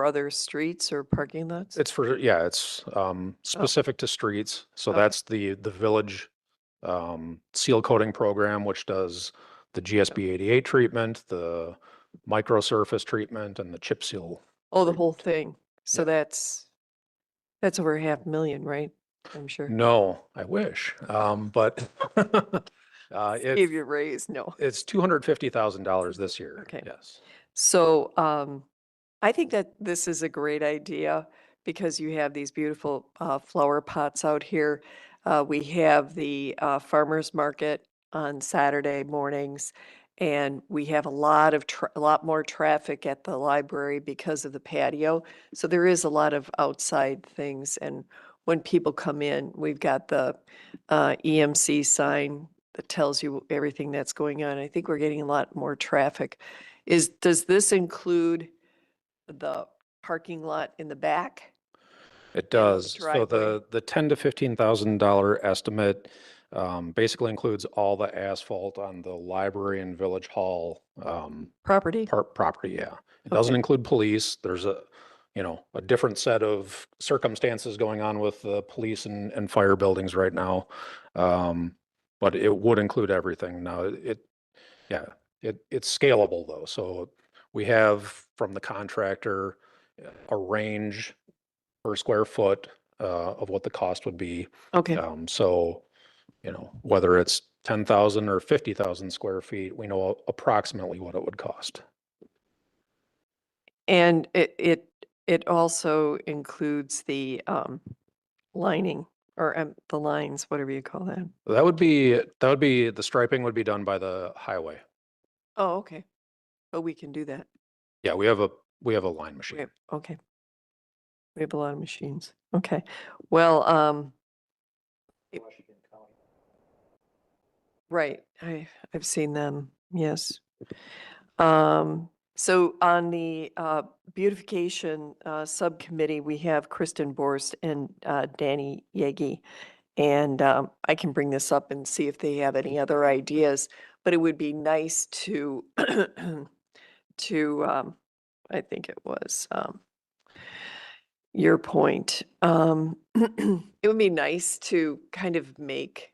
other streets or parking lots? It's specific to streets. So Okay. that's the village seal coating program, which does the GSB 88 treatment, the micro surface treatment, and the chip seal. Oh, the whole thing. So Yeah. that's over 500,000, right? I'm sure. No, I wish. But Give you a raise, no. it's $250,000 this year. Okay. Yes. So I think that this is a great idea because you have these beautiful flower pots out here. We have the farmers market on Saturday mornings, and we have a lot more traffic at the library because of the patio. So there is a lot of outside things, and when people come in, we've got the EMC sign that tells you everything that's going on. I think we're getting a lot more traffic. Does this include the parking lot in the back? It And the does. So driveway. the $10,000 to $15,000 estimate basically includes all the asphalt on the library and village hall Property? property, yeah. It doesn't Okay. include police. There's a different set of circumstances going on with the police and fire buildings right now. But it would include everything. Now, it's scalable though. So we have from the contractor a range per square foot of what the cost would be. Okay. So, whether it's 10,000 or 50,000 square feet, we know approximately what it would cost. And it also includes the lining or the lines, whatever you call that. That would be the striping would be done by the highway. Oh, okay. But we can do that. Yeah, we have a line We machine. have, okay. We have a lot of machines. Okay. Well, right. I've seen them. Yes. So on the beautification subcommittee, we have Kristen Borst and Danny Yegi. And I can bring this up and see if they have any other ideas, but it would be nice to I think it was your point. It would be nice to kind of make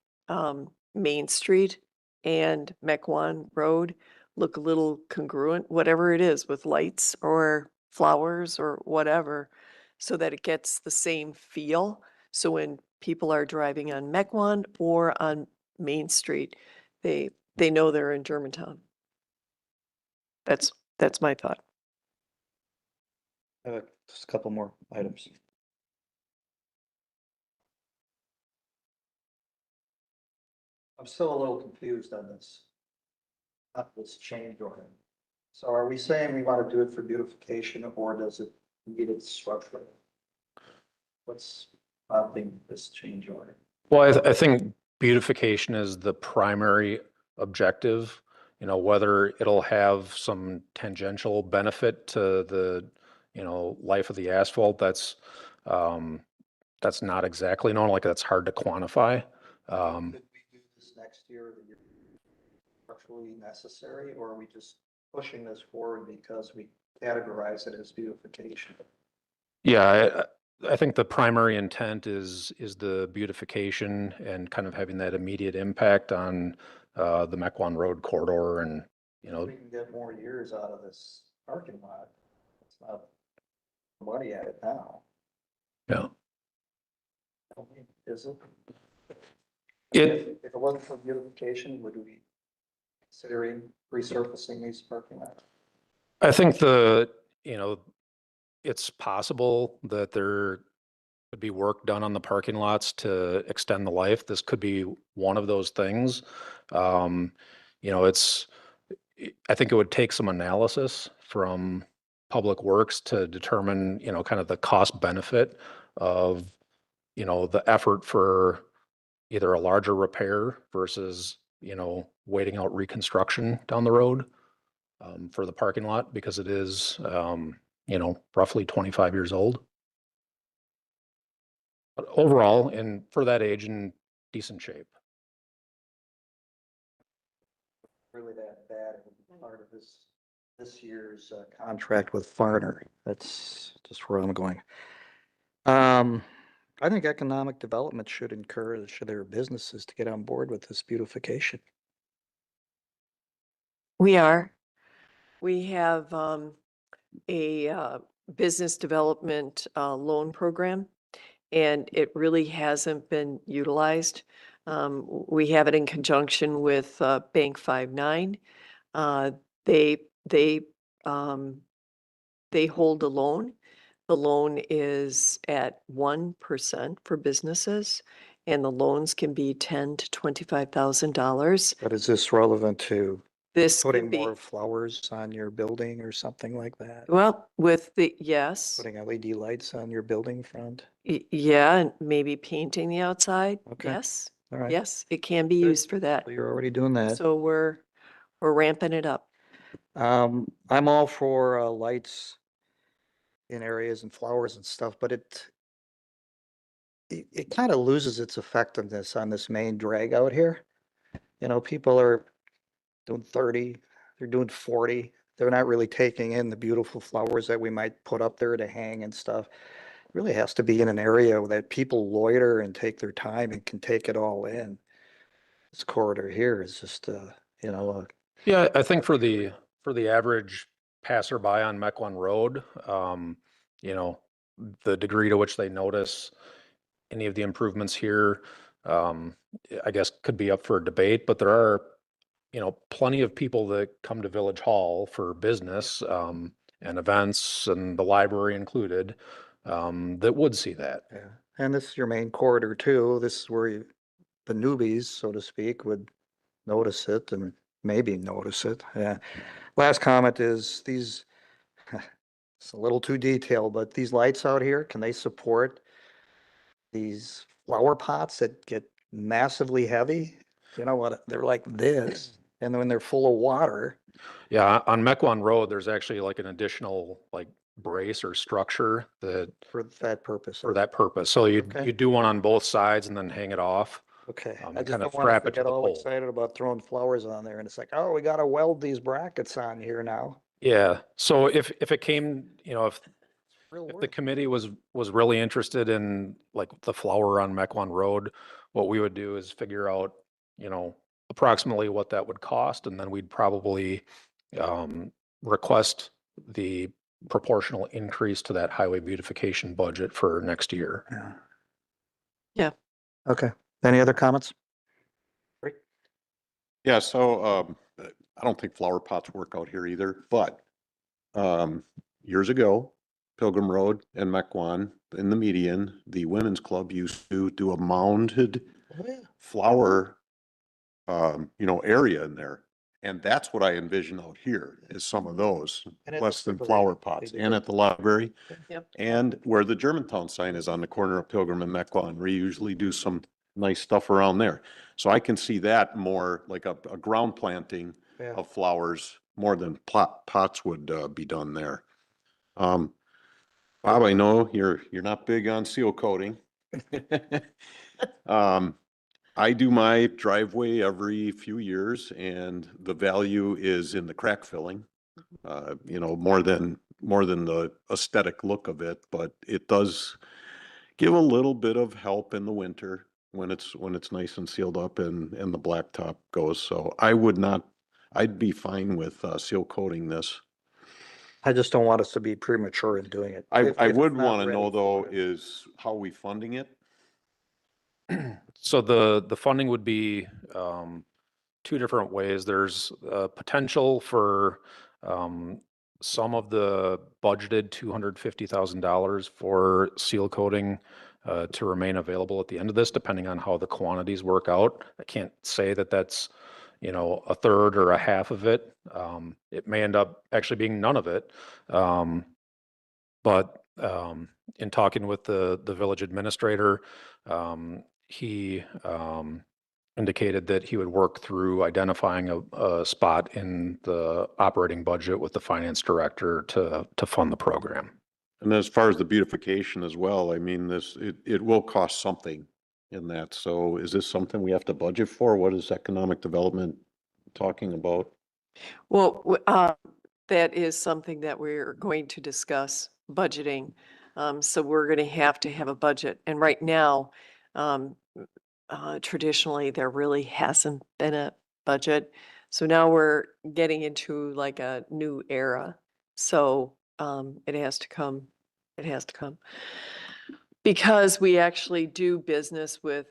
Main Street and Mequon Road look a little congruent, whatever it is, with lights or flowers or whatever, so that it gets the same feel. So when people are driving on Mequon or on Main Street, they know they're in Germantown. That's my thought. Just a couple more items. I'm still a little confused on this. Not this change order. So are we saying we want to do it for beautification or does it need it structurally? What's prompting this change order? Well, I think beautification is the primary objective. Whether it'll have some tangential benefit to the, life of the asphalt, that's not exactly known, like that's hard to quantify. Could we do this next year, or the year structurally necessary, or are we just pushing this forward because we categorize it as beautification? Yeah, I think the primary intent is the beautification and kind of having that immediate impact on the Mequon Road corridor and, We can get more years out of this parking lot. It's not money at it now. yeah. Is it? It, If it wasn't for beautification, would we be considering resurfacing these parking lots? I think it's possible that there could be work done on the parking lots to extend the life. This could be one of those things. I think it would take some analysis from Public Works to determine, kind of the cost benefit of, the effort for either a larger repair versus, waiting out reconstruction down the road for the parking lot because it is, roughly 25 years old. But overall, and for that age, in decent shape. Really that bad, it would be part of this year's contract with Farner. That's just where I'm going. I think economic development should encourage their businesses to get on board with this beautification. We are. We have a business development loan program, and it really hasn't been utilized. We have it in conjunction with Bank 5-9. They hold a loan. The loan is at 1% for businesses, and the loans can be $10,000 to $25,000. But is this relevant to This putting can be, more flowers on your building or something like that? well, with the, yes, Putting LED lights on your building front? yeah, and maybe painting the outside, Okay. yes. All right. Yes, it can be Good. used for that. So you're already doing that. So we're ramping it up. I'm all for lights in areas and flowers and stuff, but it kind of loses its effectiveness on this main drag out here. You know, people are doing 30, they're doing 40. They're not really taking in the beautiful flowers that we might put up there to hang and stuff. Really has to be in an area that people loiter and take their time and can take it all in. This corridor here is just, you know, Yeah, I think for the average passerby on Mequon Road, you know, the degree to which they notice any of the improvements here, I guess could be up for debate, but there are, you know, plenty of people that come to Village Hall for business, and events and the library included, that would see that. yeah. And this is your main corridor too. This is where the newbies, so to speak, would notice it and maybe notice it. Yeah. Last comment is these, it's a little too detailed, but these lights out here, can they support these flower pots that get massively heavy? You know what? They're like this. And when they're full of water, Yeah, on Mequon Road, there's actually like an additional like brace or structure that for that purpose. for that purpose. So you Okay. you do one on both sides and then hang it off. Okay, and I just kind of don't want us strap to it to get the all pole. excited about throwing flowers on there and it's like, oh, we gotta weld these brackets on here now. Yeah, so if it came, you know, Real if the work. committee was really interested in like the flower on Mequon Road, what we would do is figure out, you know, approximately what that would cost, and then we'd probably request the proportional increase to that highway beautification budget for next year. Yeah. Yeah. Okay, any other comments? Yeah, so I don't think flower pots work out here either, but years ago, Pilgrim Road and Mequon in the median, the women's club used to do a mounded Oh, yeah. flower you know, area in there. And that's what I envision out here is some of those, And at the less than library, flower they pots, do and that. at the library. Yep. And where the Germantown sign is on the corner of Pilgrim and Mequon, we usually do some nice stuff around there. So I can see that more like a ground planting Yeah. of flowers more than pots would be done there. Bob, I know you're not big on seal coating. I do my driveway every few years and the value is in the crack filling. You know, more than the aesthetic look of it, but it does give a little bit of help in the winter when it's nice and sealed up and the blacktop goes. So I'd be fine with seal coating this. I just don't want us to be premature in doing it. I If it's would not want to ready know though for it. is how we funding it? So the funding would be two different ways. There's potential for some of the budgeted $250,000 for seal coating to remain available at the end of this, depending on how the quantities work out. I can't say that that's, you know, a third or a half of it. It may end up actually being none of it. But in talking with the village administrator, he indicated that he would work through identifying a spot in the operating budget with the finance director to fund the program. And as far as the beautification as well, I mean, it will cost something in that. So is this something we have to budget for? What is economic development talking about? Well, that is something that we're going to discuss budgeting. So we're going to have a budget. And right now, traditionally, there really hasn't been a budget. So now we're getting into like a new era. So it has to come. It has to come. Because we actually do business with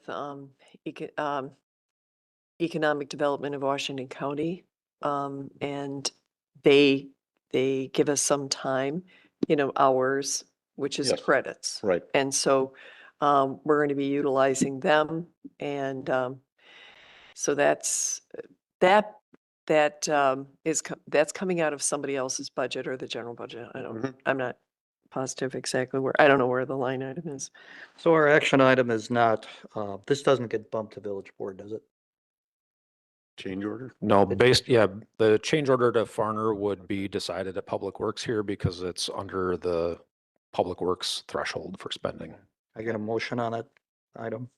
Economic Development of Washington County. And they give us some time, you know, hours, which is Yes. credits. Right. And so we're going to be utilizing them. And so that's that's coming out of somebody else's budget or the general budget. Mhm. I'm not positive exactly where, I don't know where the line item is. So our action item is not, this doesn't get bumped to village board, does it? Change order? No, the change order to Farner would be decided at Public Works here because it's under the Public Works threshold for spending. I get a motion on that item.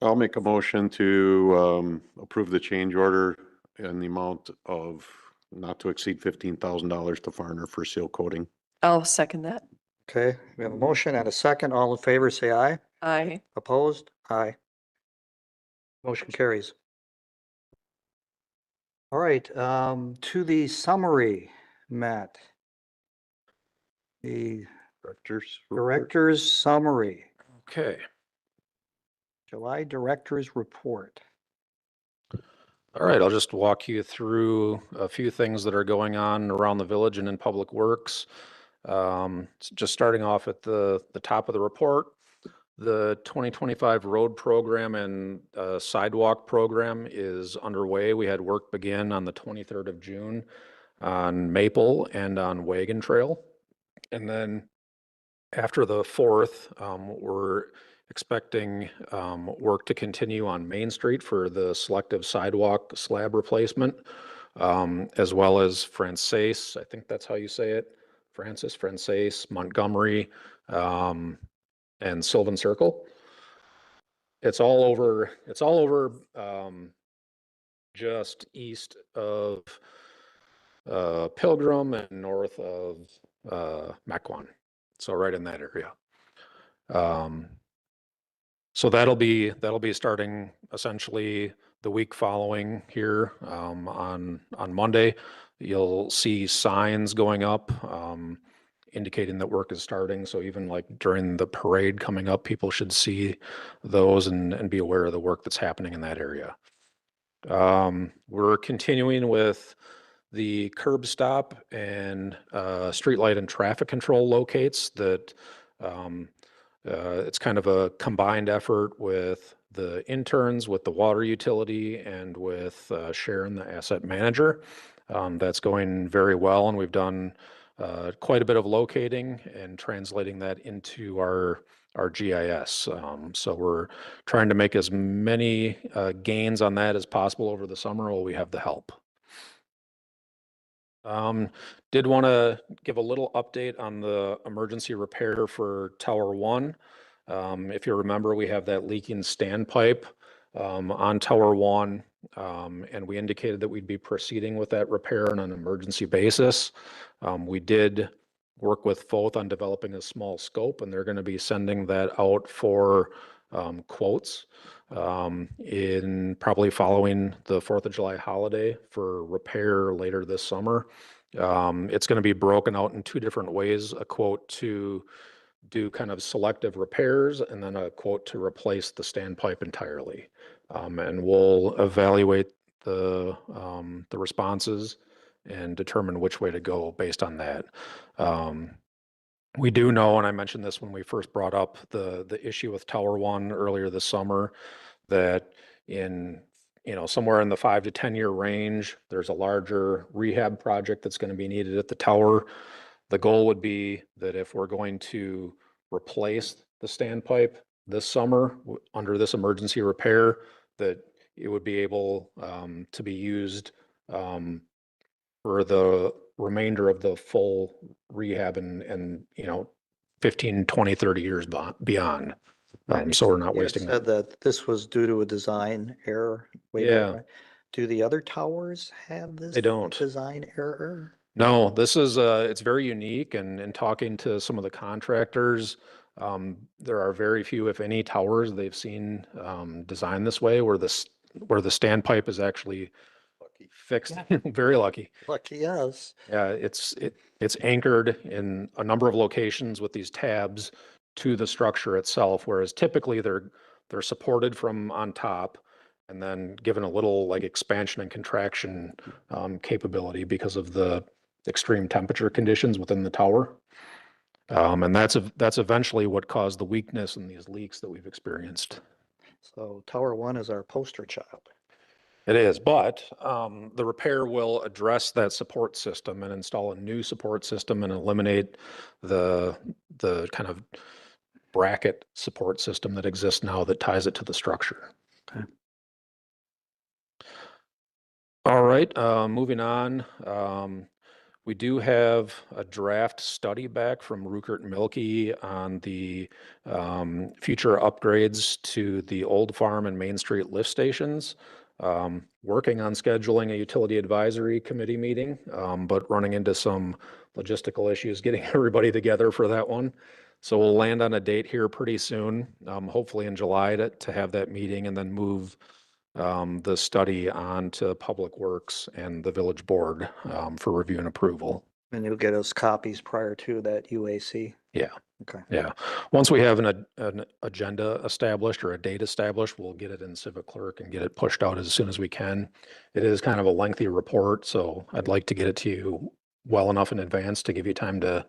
I'll make a motion to approve the change order in the amount of not to exceed $15,000 to Farner for seal coating. I'll second that. Okay, we have a motion and a second. All in favor, say aye. Aye. Opposed? Aye. Motion carries. All right, to the summary, Matt. The Directors. director's summary, Okay. July director's report. All right, I'll just walk you through a few things that are going on around the village and in Public Works. Just starting off at the top of the report, the 2025 road program and sidewalk program is underway. We had work begin on the 23rd of June on Maple and on Wagon Trail. And then after the 4th, we're expecting work to continue on Main Street for the selective sidewalk slab replacement, as well as Frances, I think that's how you say it, Frances, Montgomery, and Sylvan Circle. It's all over just east of Pilgrim and north of Mequon. So right in that area. So that'll be starting essentially the week following here on Monday. You'll see signs going up indicating that work is starting. So even like during the parade coming up, people should see those and be aware of the work that's happening in that area. We're continuing with the curb stop and streetlight and traffic control locates that it's kind of a combined effort with the interns, with the water utility, and with Sharon, the asset manager. That's going very well, and we've done quite a bit of locating and translating that into our GIS. So we're trying to make as many gains on that as possible over the summer while we have the help. Did want to give a little update on the emergency repair for Tower 1. If you remember, we have that leaking standpipe on Tower 1, and we indicated that we'd be proceeding with that repair on an emergency basis. We did work with Foth on developing a small scope, and they're going to be sending that out for quotes in probably following the 4th of July holiday for repair later this summer. It's going to be broken out in 2 different ways, a quote to do kind of selective repairs and then a quote to replace the standpipe entirely. And we'll evaluate the responses and determine which way to go based on that. We do know, and I mentioned this when we first brought up the issue with Tower 1 earlier this summer, that in somewhere in the 5 to 10 year range, there's a larger rehab project that's going to be needed at the tower. The goal would be that if we're going to replace the standpipe this summer under this emergency repair, that it would be able to be used for the remainder of the full rehab and 15, 20, 30 years beyond. So we're not You wasting said that this was due to a design error. way back, Yeah. right? Do the other towers have this? They don't. Design error? No, this is it's very unique, and in talking to some of the contractors, there are very few, if any, towers they've seen designed this way, where the standpipe is actually fixed. Very lucky. Lucky us. Yeah, it's anchored in a number of locations with these tabs to the structure itself, whereas typically they're supported from on top and then given a little like expansion and contraction capability because of the extreme temperature conditions within the tower. And that's eventually what caused the weakness in these leaks that we've experienced. So Tower 1 is our poster child. It is, but the repair will address that support system and install a new support system and eliminate the kind of bracket support system that exists now that ties it to the structure. Okay. All right, moving on. We do have a draft study back from Rukert and Milky on the future upgrades to the Old Farm and Main Street lift stations. Working on scheduling a utility advisory committee meeting, but running into some logistical issues getting everybody together for that one. So we'll land on a date here pretty soon, hopefully in July to have that meeting and then move the study on to Public Works and the village board for review and approval. And you'll get us copies prior to that UAC. Yeah. Okay. Yeah. Once we have an agenda established or a date established, we'll get it in Civic Clerk and get it pushed out as soon as we can. It is kind of a lengthy report, so I'd like to get it to you well enough in advance to give you time to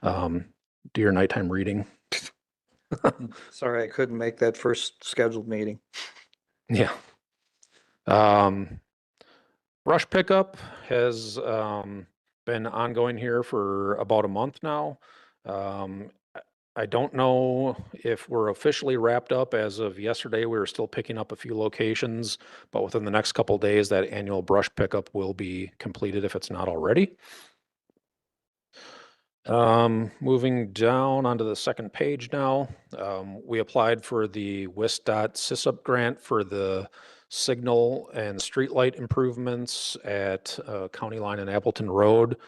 do your nighttime reading. Sorry, I couldn't make that first scheduled meeting. Yeah. Brush pickup has been ongoing here for about a month now. I don't know if we're officially wrapped up. As of yesterday, we were still picking up a few locations, but within the next couple of days, that annual brush pickup will be completed if it's not already. Moving down onto the second page now, we applied for the WISDOT SISUP grant for the signal and streetlight improvements at County Line and Appleton Road.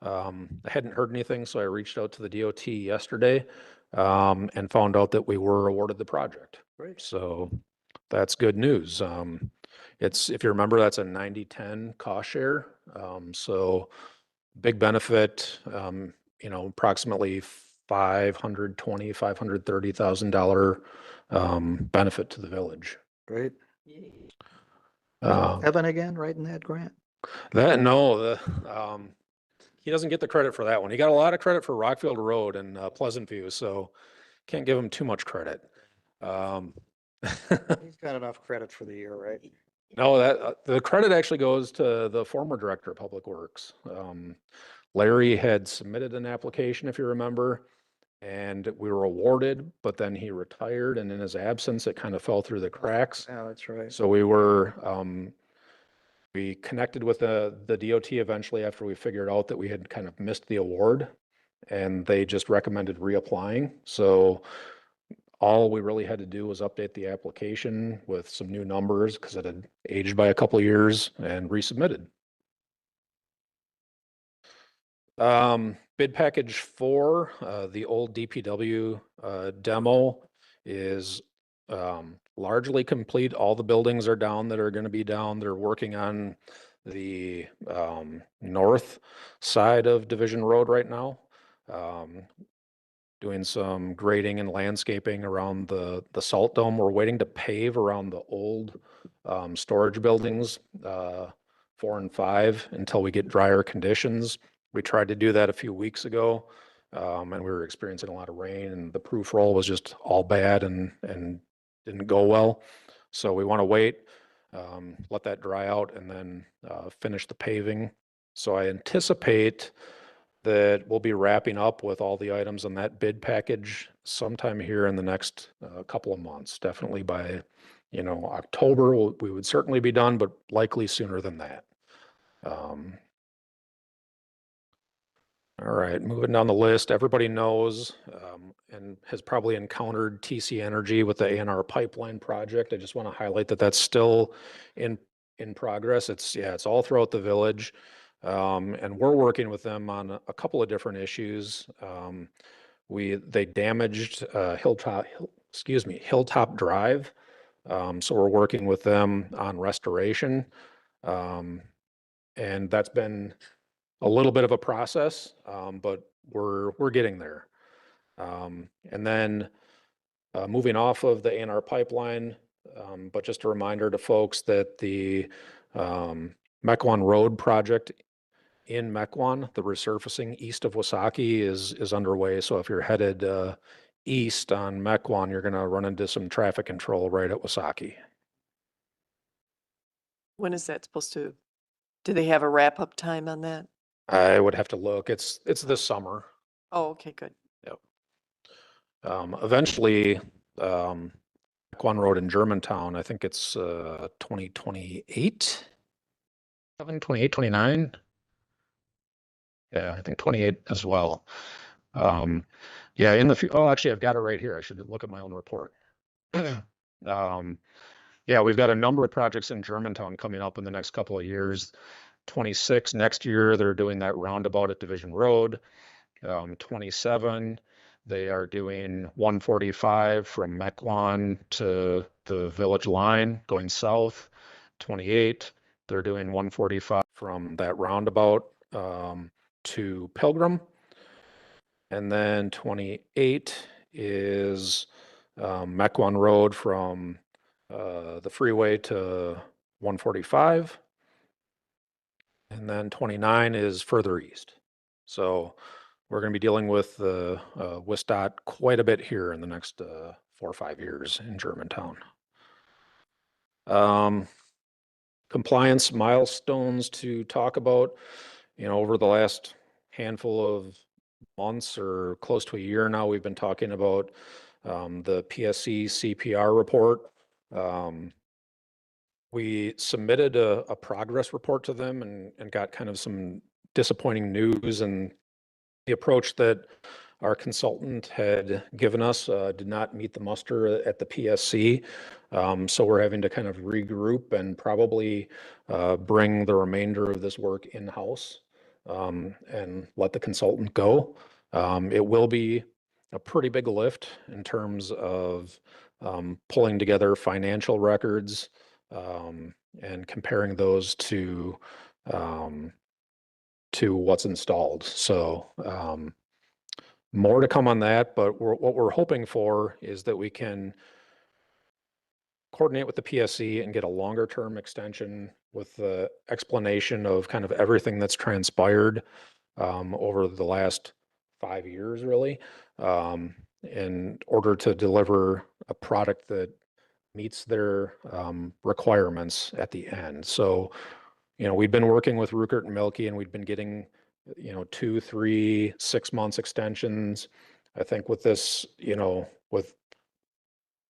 I hadn't heard anything, so I reached out to the DOT yesterday and found out that we were awarded the project. Great. So that's good news. If you remember, that's a 90-10 cost share. So big benefit, approximately $530,000 benefit to the village. Great. Uh, Evan again writing that grant? He doesn't get the credit for that one. He got a lot of credit for Rockfield Road and Pleasant View, so can't give him too much credit. He's got enough credit for the year, right? No, the credit actually goes to the former director of Public Works. Larry had submitted an application, if you remember, and we were awarded, but then he retired, and in his absence, it kind of fell through the cracks. Yeah, that's right. So we connected with the DOT eventually after we figured out that we had kind of missed the award, and they just recommended reapplying. So all we really had to do was update the application with some new numbers because it had aged by a couple of years and resubmitted. Bid package 4, the old DPW demo is largely complete. All the buildings are down that are going to be down. They're working on the north side of Division Road right now. Doing some grading and landscaping around the salt dome. We're waiting to pave around the old storage buildings, 4 and 5, until we get drier conditions. We tried to do that a few weeks ago, and we were experiencing a lot of rain, and the proof roll was just all bad and didn't go well. So we want to wait, let that dry out, and then finish the paving. So I anticipate that we'll be wrapping up with all the items on that bid package sometime here in the next couple of months. Definitely by, October, we would certainly be done, but likely sooner than that. All right, moving down the list, everybody knows and has probably encountered TC Energy with the ANR pipeline project. I just want to highlight that that's still in progress. It's all throughout the village. And we're working with them on a couple of different issues. They damaged Hilltop Drive. So we're working with them on restoration. And that's been a little bit of a process, but we're getting there. And then moving off of the ANR pipeline, but just a reminder to folks that the Mequon Road project in Mequon, the resurfacing east of Wasaki is underway. So if you're headed east on Mequon, you're going to run into some traffic control right at Wasaki. When is that supposed to, do they have a wrap-up time on that? I would have to look. It's this summer. Oh, okay, good. Eventually, One Road in Germantown, I think it's 2028. 28, 29. Yeah, I think 28 as well. Yeah, oh, actually, I've got it right here. I should look at my own report. Yeah, we've got a number of projects in Germantown coming up in the next couple of years. 26 next year, they're doing that roundabout at Division Road. 27, they are doing 145 from Mequon to the village line going south. 28, they're doing 145 From that roundabout to Pilgrim. And then 28 is Mequon Road from the freeway to 145. And then 29 is further east. So we're going to be dealing with the WSDOT quite a bit here in the next 4 or 5 years in Germantown. Compliance milestones to talk about, over the last handful of months or close to a year now, we've been talking about the PSC CPR report. We submitted a progress report to them and got kind of some disappointing news, and the approach that our consultant had given us did not meet the muster at the PSC. So we're having to kind of regroup and probably bring the remainder of this work in-house and let the consultant go. It will be a pretty big lift in terms of pulling together financial records and comparing those to what's installed. So more to come on that, but what we're hoping for is that we can coordinate with the PSC and get a longer term extension with the explanation of kind of everything that's transpired over the last 5 years, really, in order to deliver a product that meets their requirements at the end. So, we've been working with Rupert and Milky, and we've been getting 2, 3, 6 months extensions. I think with this, with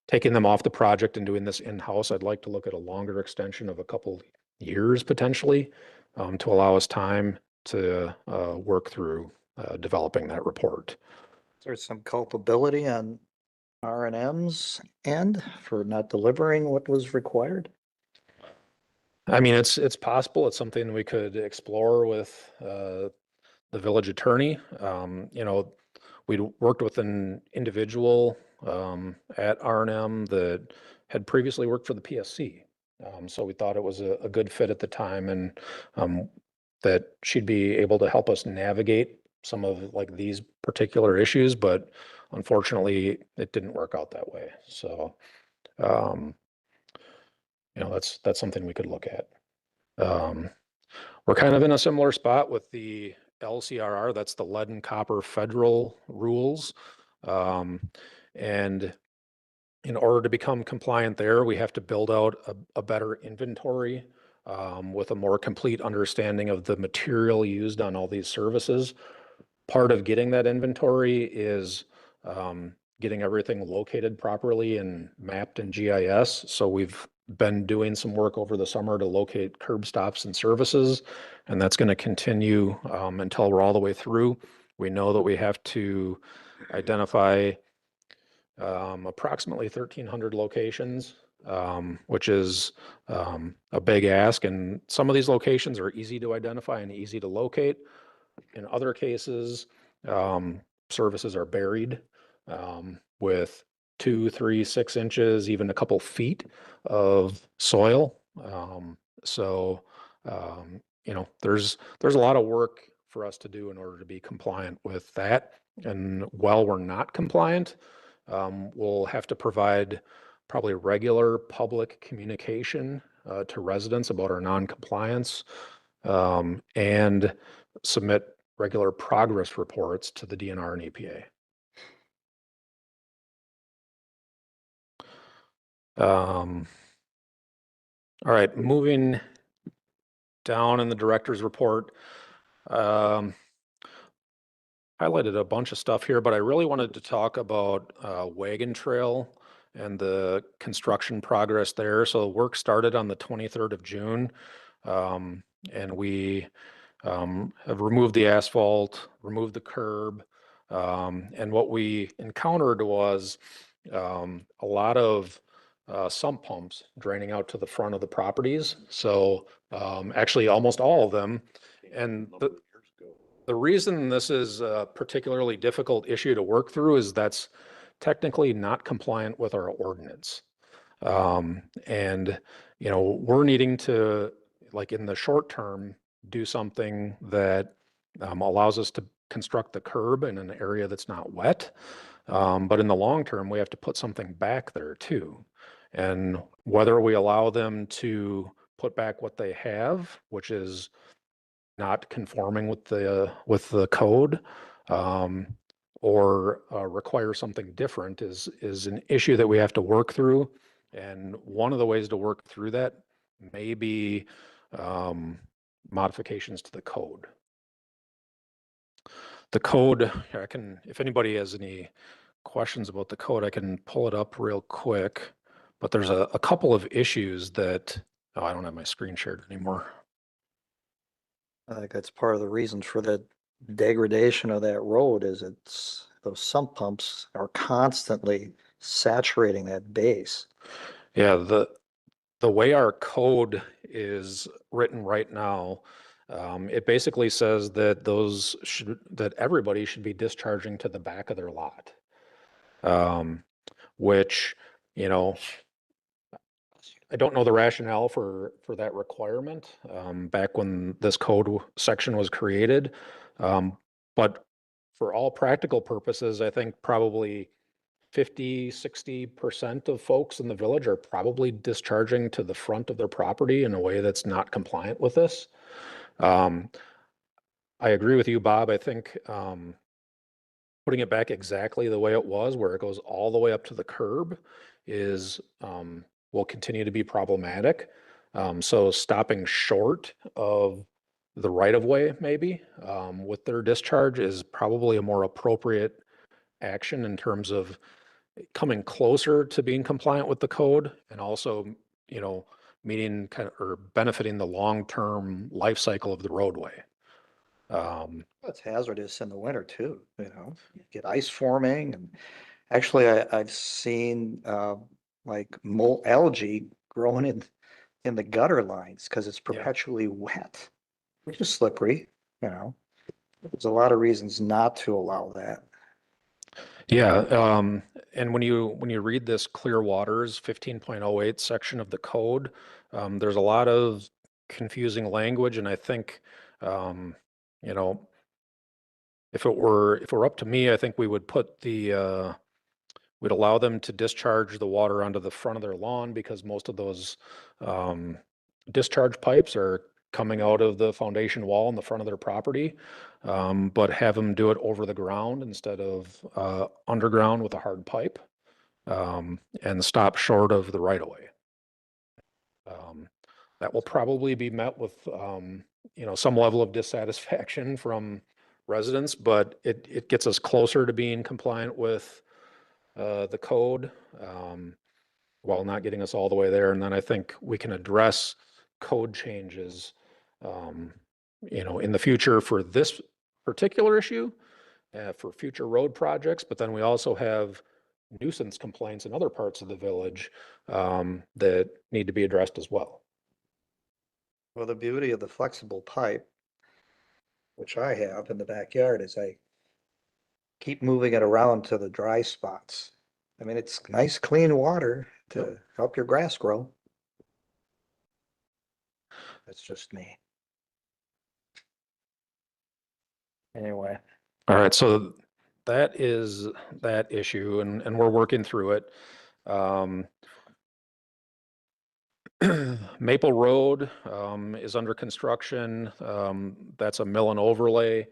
taking them off the project and doing this in-house, I'd like to look at a longer extension of a couple years potentially to allow us time to work through developing that report. Is there some culpability on R&M's end for not delivering what was required? I mean, it's possible. It's something we could explore with the village attorney. We'd worked with an individual at R&M that had previously worked for the PSC. So we thought it was a good fit at the time, and that she'd be able to help us navigate some of like these particular issues, but unfortunately it didn't work out that way. So, that's something we could look at. We're kind of in a similar spot with the LCRR, that's the lead and copper federal rules. And in order to become compliant there, we have to build out a better inventory with a more complete understanding of the material used on all these services. Part of getting that inventory is getting everything located properly and mapped in GIS. So we've been doing some work over the summer to locate curb stops and services, and that's going to continue until we're all the way through. We know that we have to identify approximately 1,300 locations, which is a big ask. And some of these locations are easy to identify and easy to locate. In other cases, services are buried with 2, 3, 6 inches, even a couple feet of soil. So, there's a lot of work for us to do in order to be compliant with that. And while we're not compliant, we'll have to provide probably regular public communication to residents about our non-compliance and submit regular progress reports to the DNR and EPA. All right, moving down in the director's report, highlighted a bunch of stuff here, but I really wanted to talk about Wagon Trail and the construction progress there. So work started on the 23rd of June, and we have removed the asphalt, removed the curb, and what we encountered was a lot of sump pumps draining out to the front of the properties. So actually almost all of them. And the reason this is a particularly difficult issue to work through is that's technically not compliant with our ordinance. And, you know, we're needing to, like in the short term, do something that allows us to construct the curb in an area that's not wet. But in the long term, we have to put something back there too. And whether we allow them to put back what they have, which is not conforming with the code, or require something different is an issue that we have to work through. And one of the ways to work through that may be modifications to the code. The code, I can, if anybody has any questions about the code, I can pull it up real quick. But there's a couple of issues that, oh, I don't have my screen shared anymore. I think that's part of the reasons for the degradation of that road is it's, those sump pumps are constantly saturating that base. Yeah, the way our code is written right now, it basically says that that everybody should be discharging to the back of their lot. Which, you know, I don't know the rationale for that requirement, back when this code section was created. But for all practical purposes, I think probably 50–60% of folks in the village are probably discharging to the front of their property in a way that's not compliant with this. I agree with you, Bob. I think putting it back exactly the way it was, where it goes all the way up to the curb, is will continue to be problematic. So stopping short of the right of way, maybe with their discharge, is probably a more appropriate action in terms of coming closer to being compliant with the code, and also, you know, meeting kind of or benefiting the long-term life cycle of the roadway. It's hazardous in the winter too, you know, you get ice forming and actually I've seen like algae growing in the gutter lines because it's perpetually wet, which is slippery, you know. There's a lot of reasons not to allow that. Yeah, and when you read this Clear Waters 15.08 section of the code, there's a lot of confusing language, and I think, you know, if it were up to me, I think we would put we'd allow them to discharge the water onto the front of their lawn, because most of those discharge pipes are coming out of the foundation wall in the front of their property, but have them do it over the ground instead of underground with a hard pipe, and stop short of the right of way. That will probably be met with, you know, some level of dissatisfaction from residents, but it gets us closer to being compliant with the code, while not getting us all the way there. And then I think we can address code changes, you know, in the future for this particular issue, for future road projects. But then we also have nuisance complaints in other parts of the village that need to be addressed as well. Well, the beauty of the flexible pipe, which I have in the backyard, is I keep moving it around to the dry spots. I mean, it's nice, clean water to help your grass grow. That's just me. Anyway, All right, so that is that issue, and we're working through it. Maple Road is under construction. That's a mill and overlay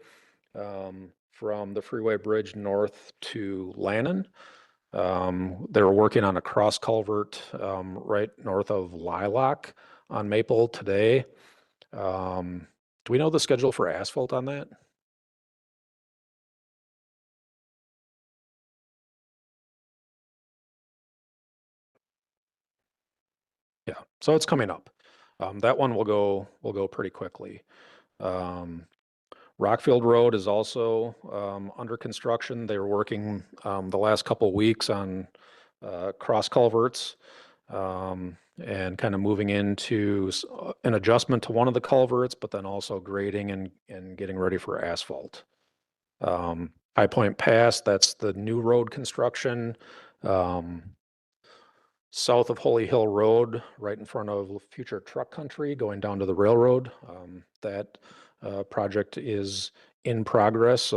from the freeway bridge north to Lannon. They're working on a cross culvert right north of Lilac on Maple today. Do we know the schedule for asphalt on that? Yeah, so it's coming up. That one will go pretty quickly. Rockfield Road is also under construction. They were working the last couple weeks on cross culverts and kind of moving into an adjustment to one of the culverts, but then also grading and getting ready for asphalt. High Point Pass, that's the new road construction. South of Holy Hill Road, right in front of Future Truck Country, going down to the railroad. That project is in progress,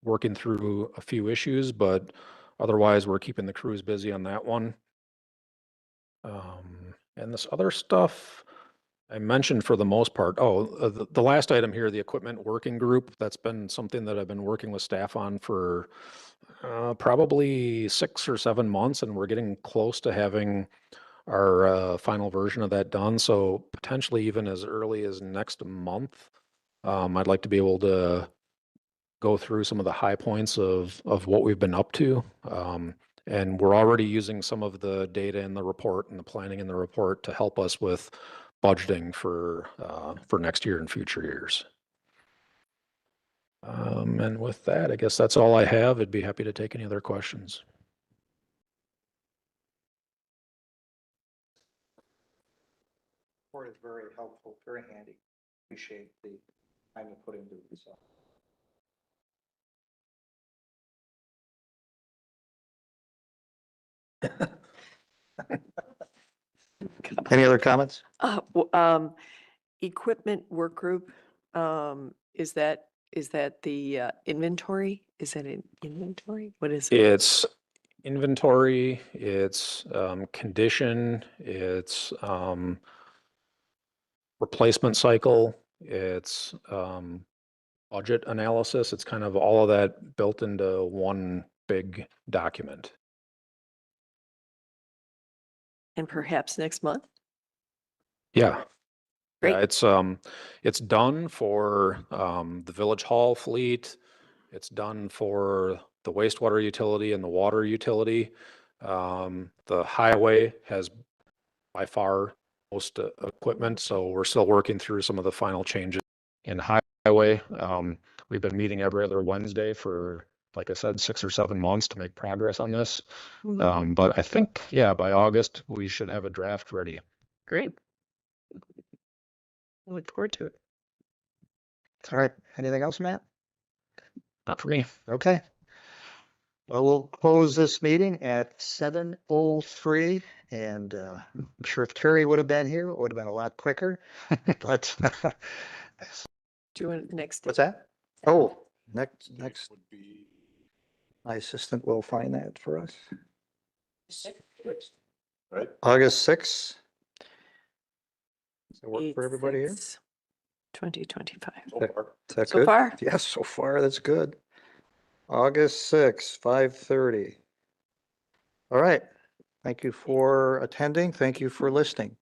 working through a few issues, but otherwise we're keeping the crews busy on that one. And this other stuff I mentioned for the most part. The last item here, the equipment working group, that's been something that I've been working with staff on for probably 6 or 7 months, and we're getting close to having our final version of that done. So potentially even as early as next month, I'd like to be able to go through some of the high points of what we've been up to. And we're already using some of the data in the report and the planning in the report to help us with budgeting for next year and future years. And with that, I guess that's all I have. I'd be happy to take any other questions. Report is very helpful, very handy. Appreciate the time you put into it. So. Any other comments? Equipment work group, is that the inventory? Is that an inventory? What is it? It's inventory, it's condition, it's replacement cycle, it's budget analysis. It's kind of all of that built into one big document. And perhaps next month? Yeah. Great. Yeah, it's done for the village hall fleet. It's done for the wastewater utility and the water utility. The highway has by far most equipment, so we're still working through some of the final changes. In highway, we've been meeting every other Wednesday for, like I said, 6 or 7 months to make progress on this. But I think, yeah, by August, we should have a draft ready. Great. I look forward to it. All right. Anything else, Matt? Not for me. Okay. Well, we'll close this meeting at 7:03, and I'm sure if Terry would have been here, it would have been a lot quicker. But Do you want next? what's that? Oh, next. My assistant will find that for us. Right? August 6th. Does that work for everybody here? 2025. Is that So good? far? Yes, so far, that's good. August 6th, 5:30. All right. Thank you for attending. Thank you for listening.